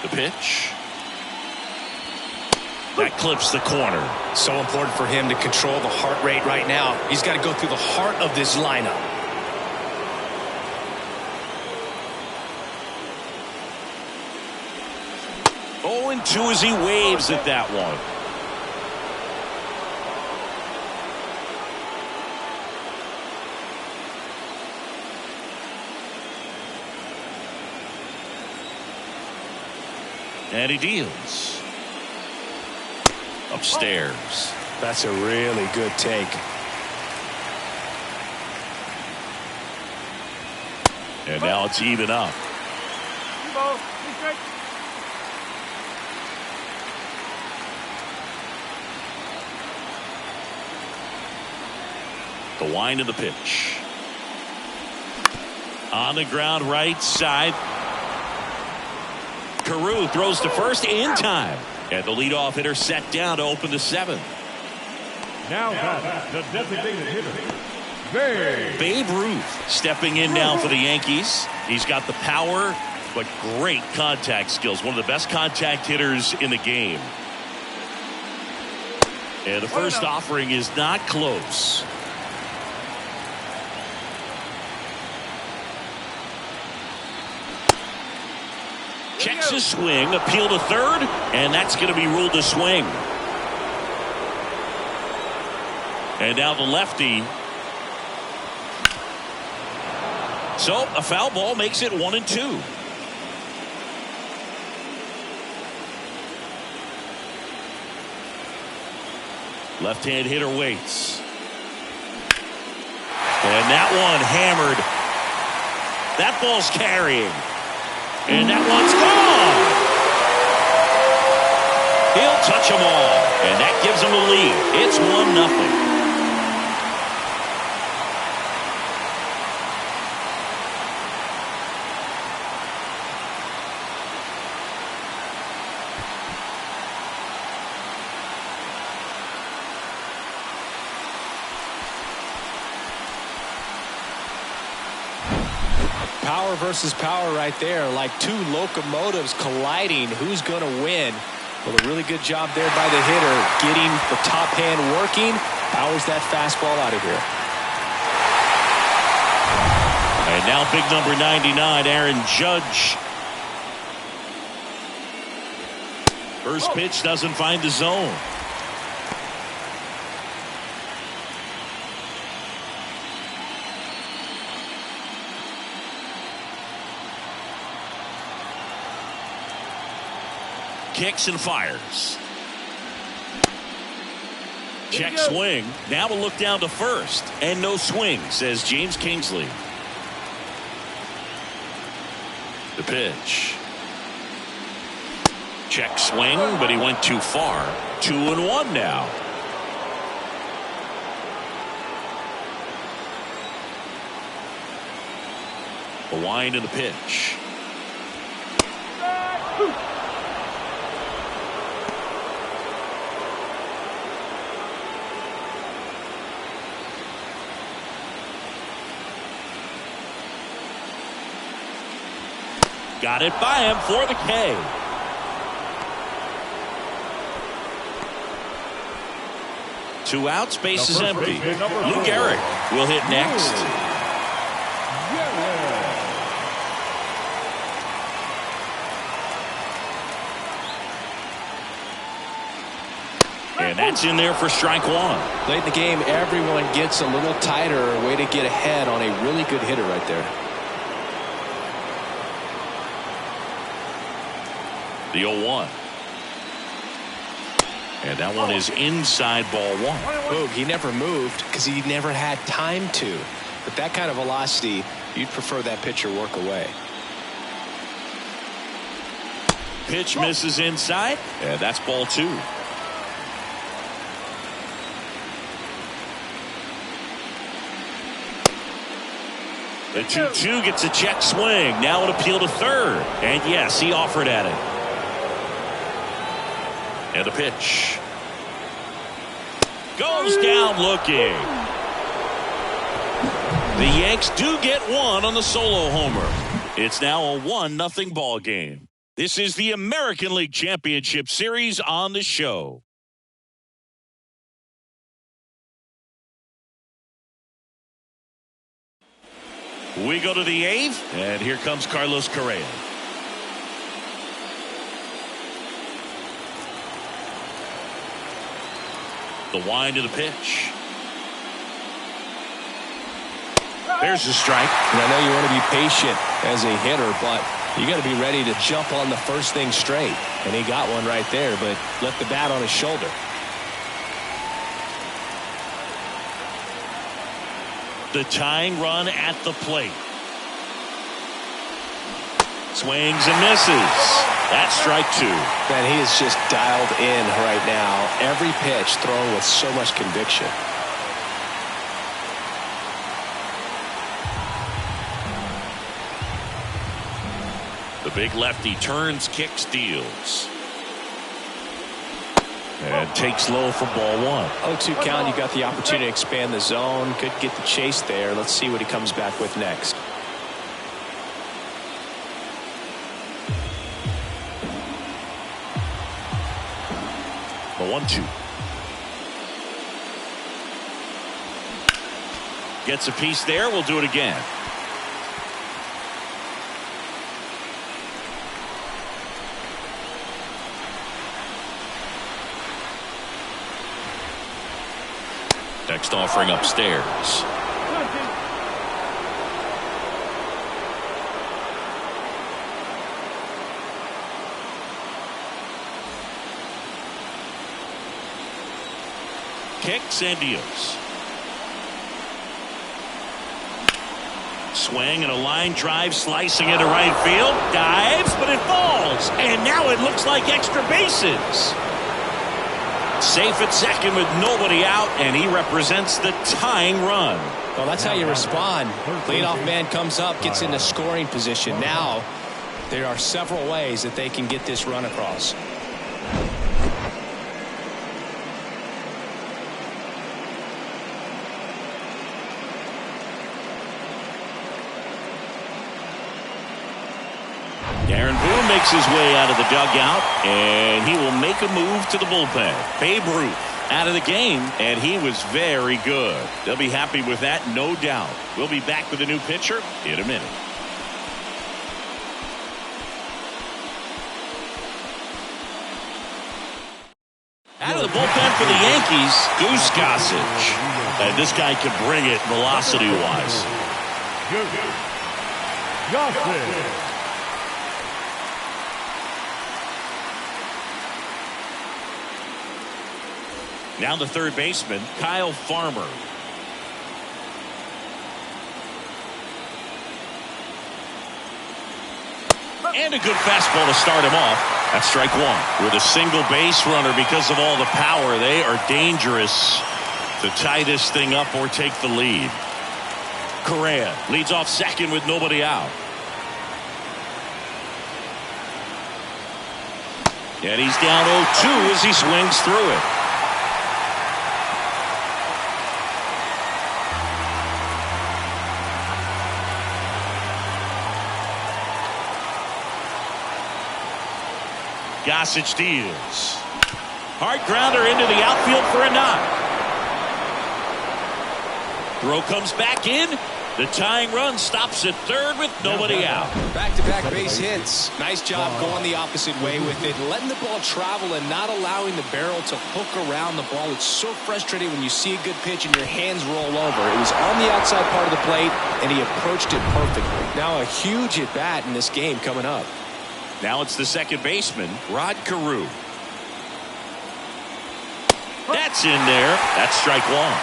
The pitch. That clips the corner. So important for him to control the heart rate right now. He's got to go through the heart of this lineup. Oh, and 2 as he waves at that one. And he deals. Upstairs. That's a really good take. And now it's even up. The wind of the pitch. On the ground right side. Carew throws to first in time. And the leadoff hitter set down to open the 7th. Now that's the designated hitter, Babe Ruth stepping in now for the Yankees. He's got the power, but great contact skills. One of the best contact hitters in the game. And the first offering is not close. Checks his swing, appeal to third, and that's going to be ruled a swing. And now the lefty. So a foul ball makes it 1-2. Left-hand hitter waits. And that one hammered. That ball's carrying. And that one's gone. He'll touch them all. And that gives him a lead. It's 1-0. Power versus power right there, like two locomotives colliding. Who's going to win? Well, a really good job there by the hitter, getting the top hand working. Powers that fastball out of here. And now big number 99, Aaron Judge. First pitch doesn't find the zone. Kicks and fires. Check swing. Now a look down to first. And no swing, says James Kingsley. The pitch. Check swing, but he went too far. 2-1 now. The wind and the pitch. Got it by him for the K. Two outs, base is empty. Lou Gehrig will hit next. And that's in there for strike one. Late in the game, everyone gets a little tighter. A way to get ahead on a really good hitter right there. The 0-1. And that one is inside ball one. Oh, he never moved because he never had time to. But that kind of velocity, you'd prefer that pitcher work away. Pitch misses inside, and that's ball two. The 2-2 gets a check swing. Now an appeal to third. And yes, he offered at it. And a pitch. Goes down looking. The Yanks do get one on the solo homer. It's now a 1-0 ball game. This is the American League Championship Series on the show. We go to the eighth, and here comes Carlos Correa. The wind of the pitch. There's the strike. And I know you want to be patient as a hitter, but you got to be ready to jump on the first thing straight. And he got one right there, but left the bat on his shoulder. The tying run at the plate. Swings and misses. That's strike two. Man, he is just dialed in right now. Every pitch thrown with so much conviction. The big lefty turns, kicks, deals. And takes low for ball one. 0-2 count. You got the opportunity to expand the zone. Could get the chase there. Let's see what he comes back with next. The 1-2. Gets a piece there. We'll do it again. Text offering upstairs. Kicks and deals. Swing and a line drive slicing into right field. Dives, but it falls. And now it looks like extra bases. Safe at second with nobody out, and he represents the tying run. Well, that's how you respond. Leadoff man comes up, gets into scoring position. Now there are several ways that they can get this run across. Aaron Boone makes his way out of the dugout, and he will make a move to the bullpen. Babe Ruth out of the game, and he was very good. They'll be happy with that, no doubt. We'll be back with a new pitcher in a minute. Out of the bullpen for the Yankees, Goose Gossage. And this guy can bring it velocity-wise. Gossage. Now the third baseman, Kyle Farmer. And a good fastball to start him off. That's strike one. With a single base runner, because of all the power, they are dangerous to tie this thing up or take the lead. Correa leads off second with nobody out. And he's down 0-2 as he swings through it. Gossage deals. Hard grounder into the outfield for a knock. Throw comes back in. The tying run stops at third with nobody out. Back-to-back base hits. Nice job going the opposite way with it. Letting the ball travel and not allowing the barrel to hook around the ball. It's so frustrating when you see a good pitch and your hands roll over. It was on the outside part of the plate, and he approached it perfectly. Now a huge at-bat in this game coming up. Now it's the second baseman, Rod Carew. That's in there. That's strike one.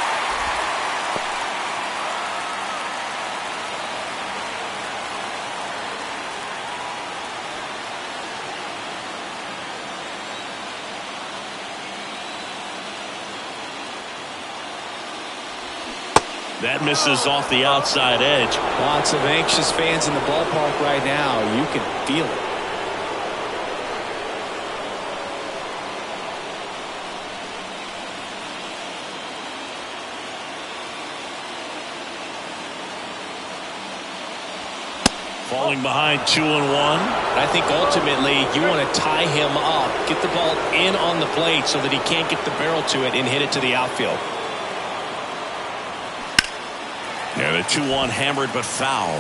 That misses off the outside edge. Lots of anxious fans in the ballpark right now. You can feel it. Falling behind 2-1. I think ultimately you want to tie him up, get the ball in on the plate so that he can't get the barrel to it and hit it to the outfield. And a 2-1 hammered but foul.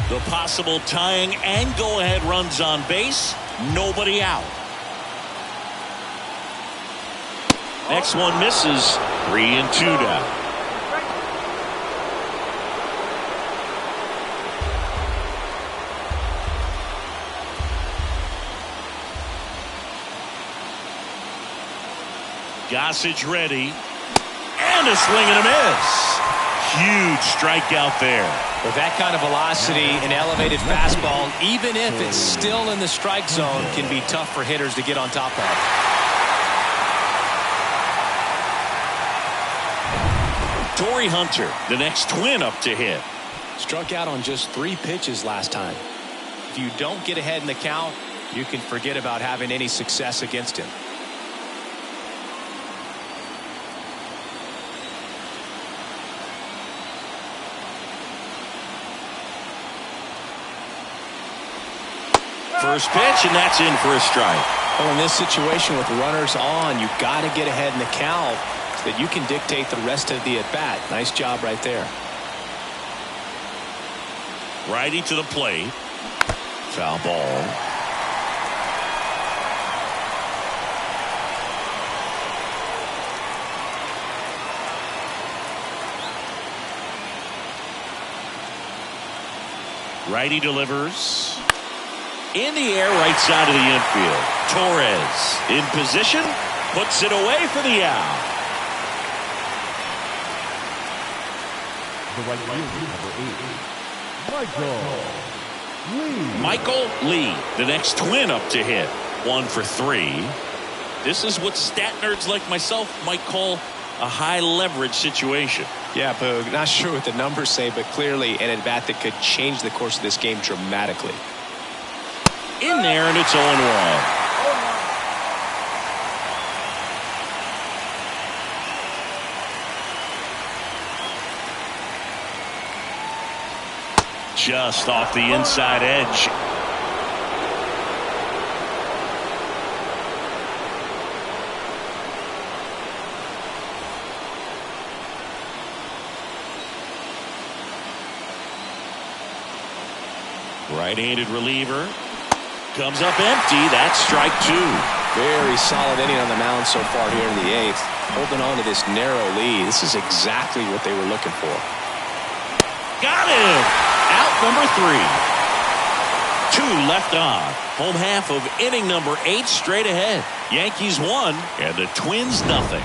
The possible tying and go-ahead runs on base. Nobody out. Next one misses. 3-2 down. Gossage ready. And a swing and a miss. Huge strikeout there. With that kind of velocity, an elevated fastball, even if it's still in the strike zone, can be tough for hitters to get on top of. Torrey Hunter, the next twin up to hit. Struck out on just 3 pitches last time. If you don't get ahead in the count, you can forget about having any success against him. First pitch, and that's in for a strike. Well, in this situation with runners on, you've got to get ahead in the count so that you can dictate the rest of the at-bat. Nice job right there. Righty to the plate. Foul ball. Righty delivers. In the air, right side of the infield. Torres in position. Puts it away for the out. The right fielder, number 8, Michael Lee, the next twin up to hit. 1 for 3. This is what stat nerds like myself might call a high leverage situation. Yeah, Boog, not sure what the numbers say, but clearly an at-bat that could change the course of this game dramatically. In there, and it's 0-1. Just off the inside edge. Right-handed reliever. Comes up empty. That's strike 2. Very solid inning on the mound so far here in the 8th. Holding on to this narrow lead. This is exactly what they were looking for. Got him! Out number 3. 2 left on. Home half of inning number 8 straight ahead. Yankees 1 and the Twins nothing.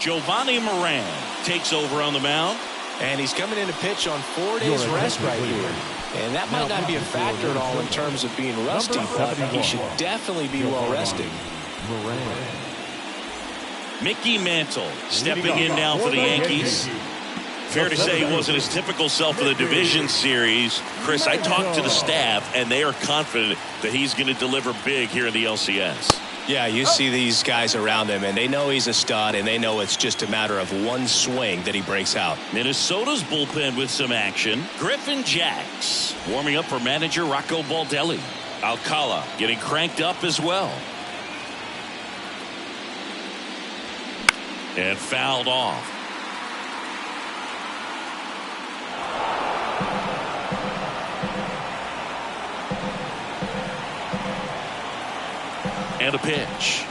Giovanni Moran takes over on the mound. And he's coming in to pitch on 4 days rest right here. And that might not be a factor at all in terms of being rusty, but he should definitely be well rested. Mickey Mantle stepping in now for the Yankees. Fair to say he wasn't his typical self for the division series. Chris, I talked to the staff, and they are confident that he's going to deliver big here in the LCS. Yeah, you see these guys around him, and they know he's a stud, and they know it's just a matter of one swing that he breaks out. Minnesota's bullpen with some action. Griffin Jacks warming up for manager Rocco Baldelli. Alcala getting cranked up as well. And fouled off. And a pitch.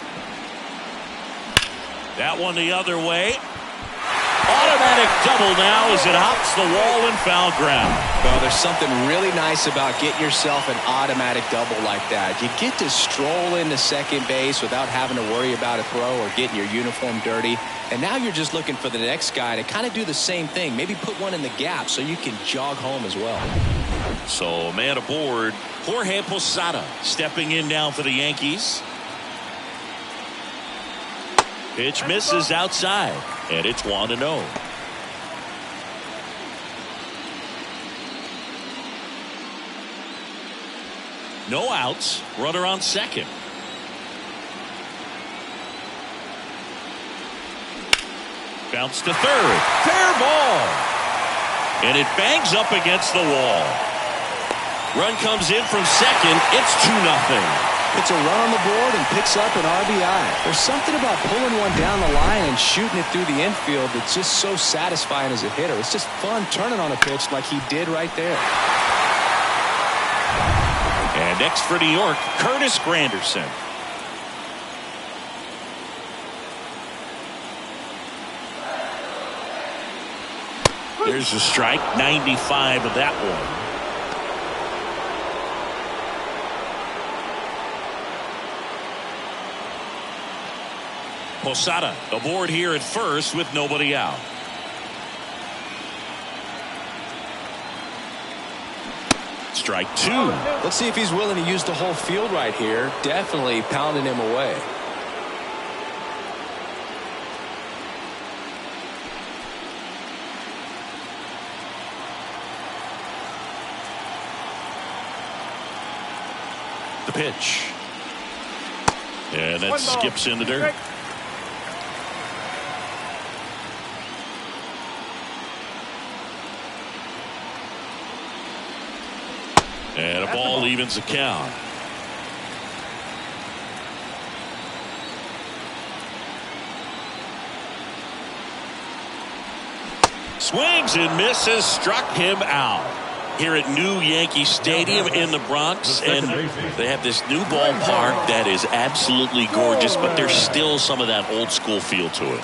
That one the other way. Automatic double now as it hops the wall and foul ground. Well, there's something really nice about getting yourself an automatic double like that. You get to stroll into second base without having to worry about a throw or getting your uniform dirty. And now you're just looking for the next guy to kind of do the same thing. Maybe put one in the gap so you can jog home as well. So, man aboard. Jorge Posada stepping in now for the Yankees. Pitch misses outside, and it's 1-0. No outs. Runner on second. Bounce to third. Fair ball. And it bangs up against the wall. Run comes in from second. It's 2-0. Puts a run on the board and picks up an RBI. There's something about pulling one down the line and shooting it through the infield that's just so satisfying as a hitter. It's just fun turning on a pitch like he did right there. And next for New York, Curtis Granderson. There's a strike, 95 of that one. Posada aboard here at first with nobody out. Strike 2. Let's see if he's willing to use the whole field right here. Definitely pounding him away. The pitch. And that skips in the dirt. And a ball evens the count. Swings and misses, struck him out. here at new Yankee Stadium in the Bronx, and they have this new ballpark that is absolutely gorgeous, but there's still some of that old school feel to it.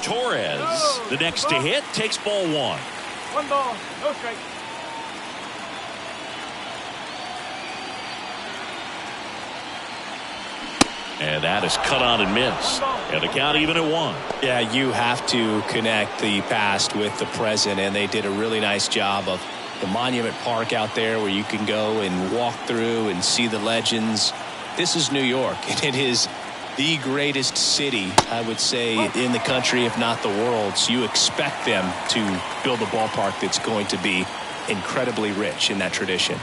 Torres, the next to hit, takes ball one. One ball, no strike. And that is cut on and missed. And the count even at one. Yeah, you have to connect the past with the present, and they did a really nice job of the Monument Park out there where you can go and walk through and see the legends. This is New York, and it is the greatest city, I would say, in the country, if not the world. So you expect them to build a ballpark that's going to be incredibly rich in that tradition.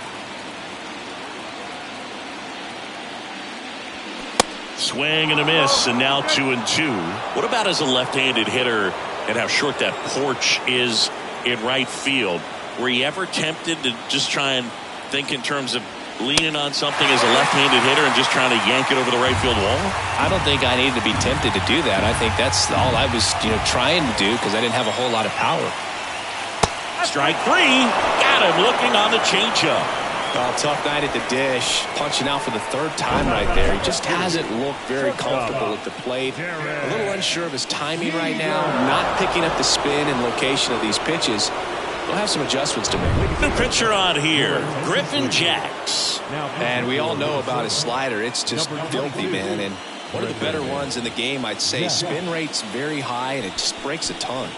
Swing and a miss, and now 2-2. What about as a left-handed hitter and how short that porch is in right field? Were you ever tempted to just try and think in terms of leaning on something as a left-handed hitter and just trying to yank it over the right field wall? I don't think I needed to be tempted to do that. I think that's all I was, trying to do, because I didn't have a whole lot of power. Strike three. Got him looking on the changeup. Oh, tough night at the dish, punching out for the third time right there. He just hasn't looked very comfortable at the plate. A little unsure of his timing right now, not picking up the spin and location of these pitches. We'll have some adjustments to make. New pitcher on here, Griffin Jacks. And we all know about his slider. It's just filthy, man. And one of the better ones in the game, I'd say. Spin rate's very high, and it just breaks a ton.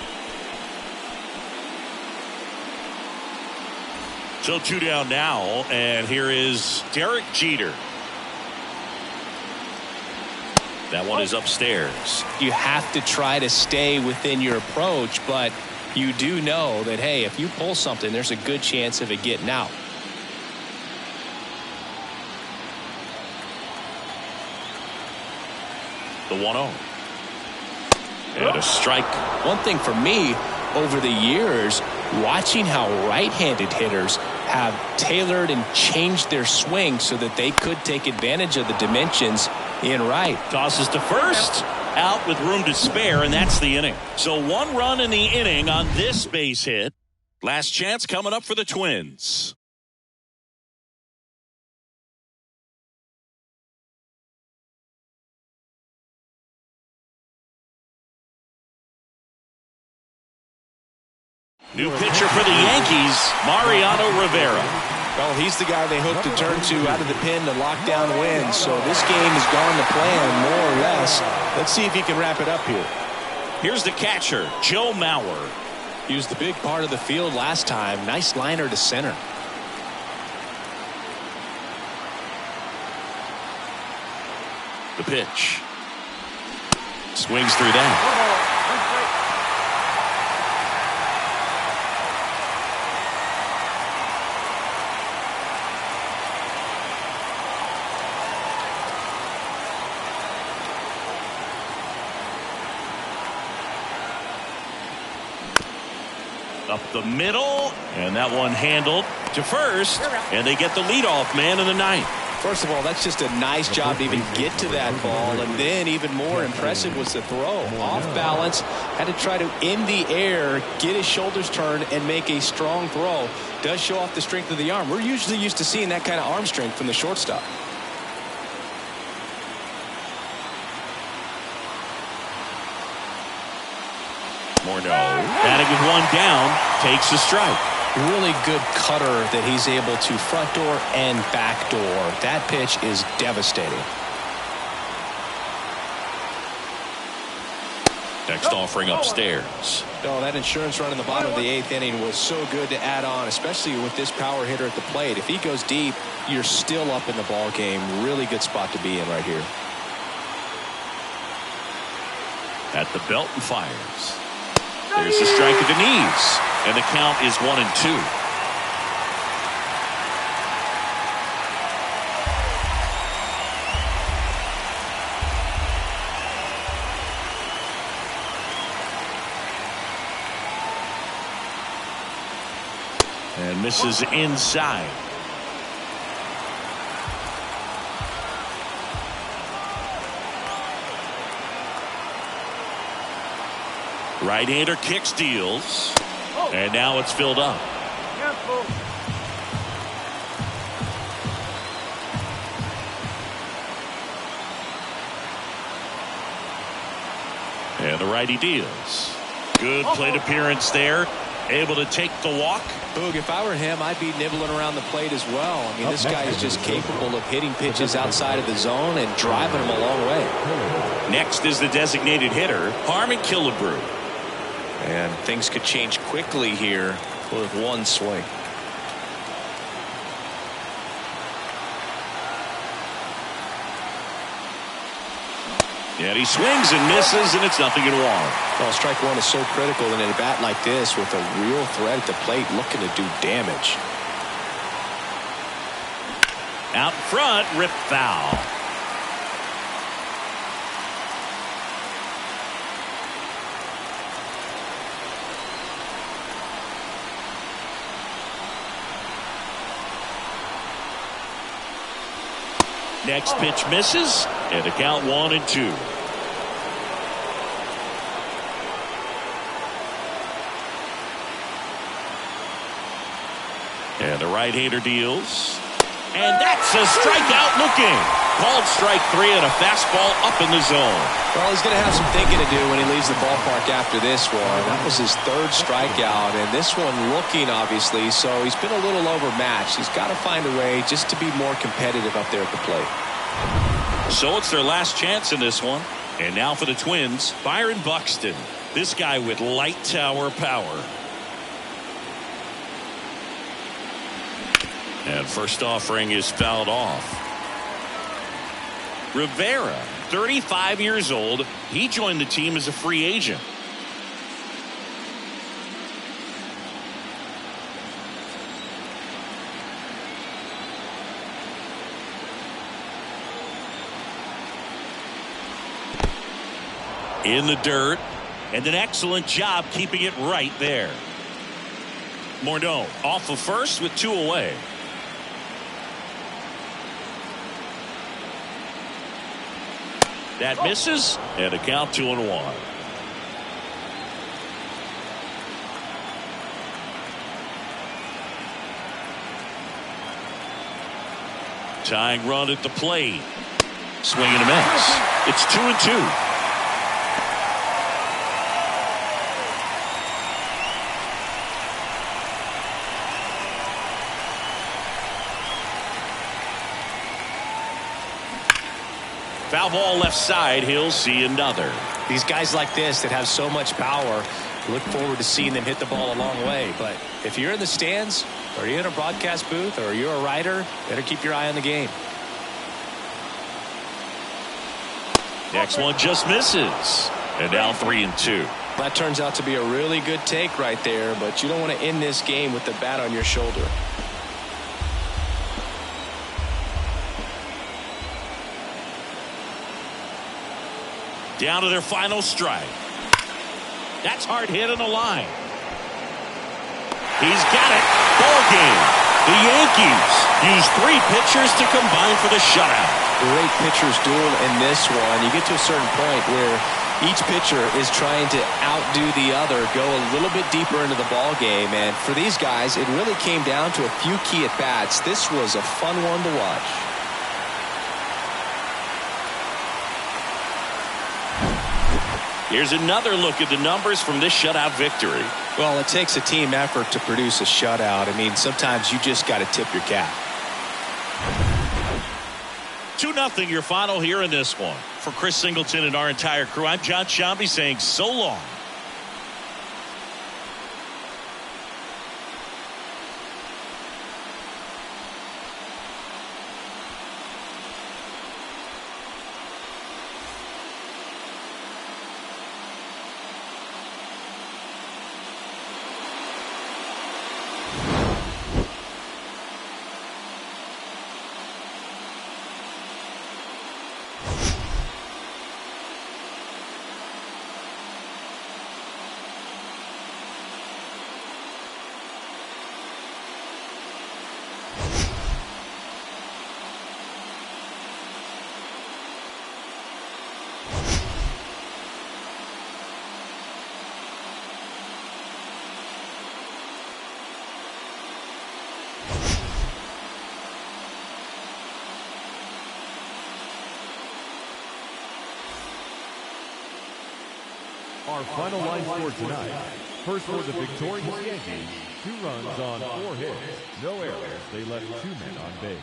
So 2 down now, and here is Derek Jeter. That one is upstairs. You have to try to stay within your approach, but you do know that, hey, if you pull something, there's a good chance of it getting out. The 1-0. And a strike. One thing for me over the years, watching how right-handed hitters have tailored and changed their swing so that they could take advantage of the dimensions in right. Tosses to first, out with room to spare, and that's the inning. So 1 run in the inning on this base hit. Last chance coming up for the Twins. New pitcher for the Yankees, Mariano Rivera. Well, he's the guy they hope to turn to out of the pen to lock down wins. So this game has gone to plan, more or less. Let's see if he can wrap it up here. Here's the catcher, Joe Mauer. He was the big part of the field last time. Nice liner to center. The pitch. Swings through that. Up the middle, and that one handled to first, and they get the leadoff man in the ninth. First of all, that's just a nice job to even get to that ball, and then even more impressive was the throw. Off balance, had to try to, in the air, get his shoulders turned and make a strong throw. Does show off the strength of the arm. We're usually used to seeing that kind of arm strength from the shortstop. Morneau, batting with one down, takes a strike. Really good cutter that he's able to front door and back door. That pitch is devastating. Next offering upstairs. Oh, that insurance run in the bottom of the 8th inning was so good to add on, especially with this power hitter at the plate. If he goes deep, you're still up in the ball game. Really good spot to be in right here. At the belt and fires. There's the strike at the knees, and the count is 1-2. And misses inside. Right-hander kicks, deals. And now it's filled up. And the righty deals. Good plate appearance there. Able to take the walk. Boog, if I were him, I'd be nibbling around the plate as well. I mean, this guy is just capable of hitting pitches outside of the zone and driving them a long way. Next is the designated hitter, Harmon Killebrew. And things could change quickly here with one swing. And he swings and misses, and it's 0-1. Well, strike one is so critical in a bat like this with a real threat at the plate looking to do damage. Out front, rip foul. Next pitch misses, and the count 1-2. And the right-hander deals. And that's a strikeout looking. Called strike 3 and a fastball up in the zone. Well, he's going to have some thinking to do when he leaves the ballpark after this one. That was his third strikeout, and this one looking, obviously, so he's been a little overmatched. He's got to find a way just to be more competitive up there at the plate. So it's their last chance in this one. And now for the Twins, Byron Buxton. This guy with light tower power. And first offering is fouled off. Rivera, 35 years old. He joined the team as a free agent. In the dirt, and an excellent job keeping it right there. Morneau off of first with 2 away. That misses, and a count 2-1. Tying run at the plate. Swing and a miss. It's 2-2. Foul ball left side. He'll see another. These guys like this that have so much power, look forward to seeing them hit the ball a long way. But if you're in the stands, or you're in a broadcast booth, or you're a writer, better keep your eye on the game. Next one just misses. And now 3-2. That turns out to be a really good take right there, but you don't want to end this game with the bat on your shoulder. Down to their final strike. That's hard hit on the line. He's got it. Ball game. The Yankees use 3 pitchers to combine for the shutout. Great pitchers duel in this one. You get to a certain point where each pitcher is trying to outdo the other, go a little bit deeper into the ball game, and for these guys, it really came down to a few key at bats. This was a fun one to watch. Here's another look at the numbers from this shutout victory. Well, it takes a team effort to produce a shutout. I mean, sometimes you just got to tip your cap. 2-0 your final here in this one. For Chris Singleton and our entire crew, I'm John Shambi saying so long. Our final line score tonight. First for the victorious Yankees, 2 runs on 4 hits, no errors. They left 2 men on base.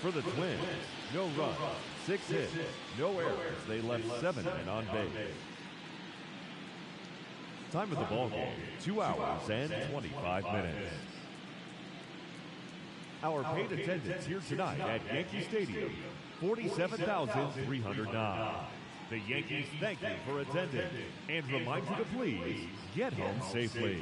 For the Twins, no runs, 6 hits, no errors. They left 7 men on base. Time of the ball game, 2 hours and 25 minutes. Our paid attendance here tonight at Yankee Stadium, 47,309. The Yankees thank you for attending and remind you to please get home safely.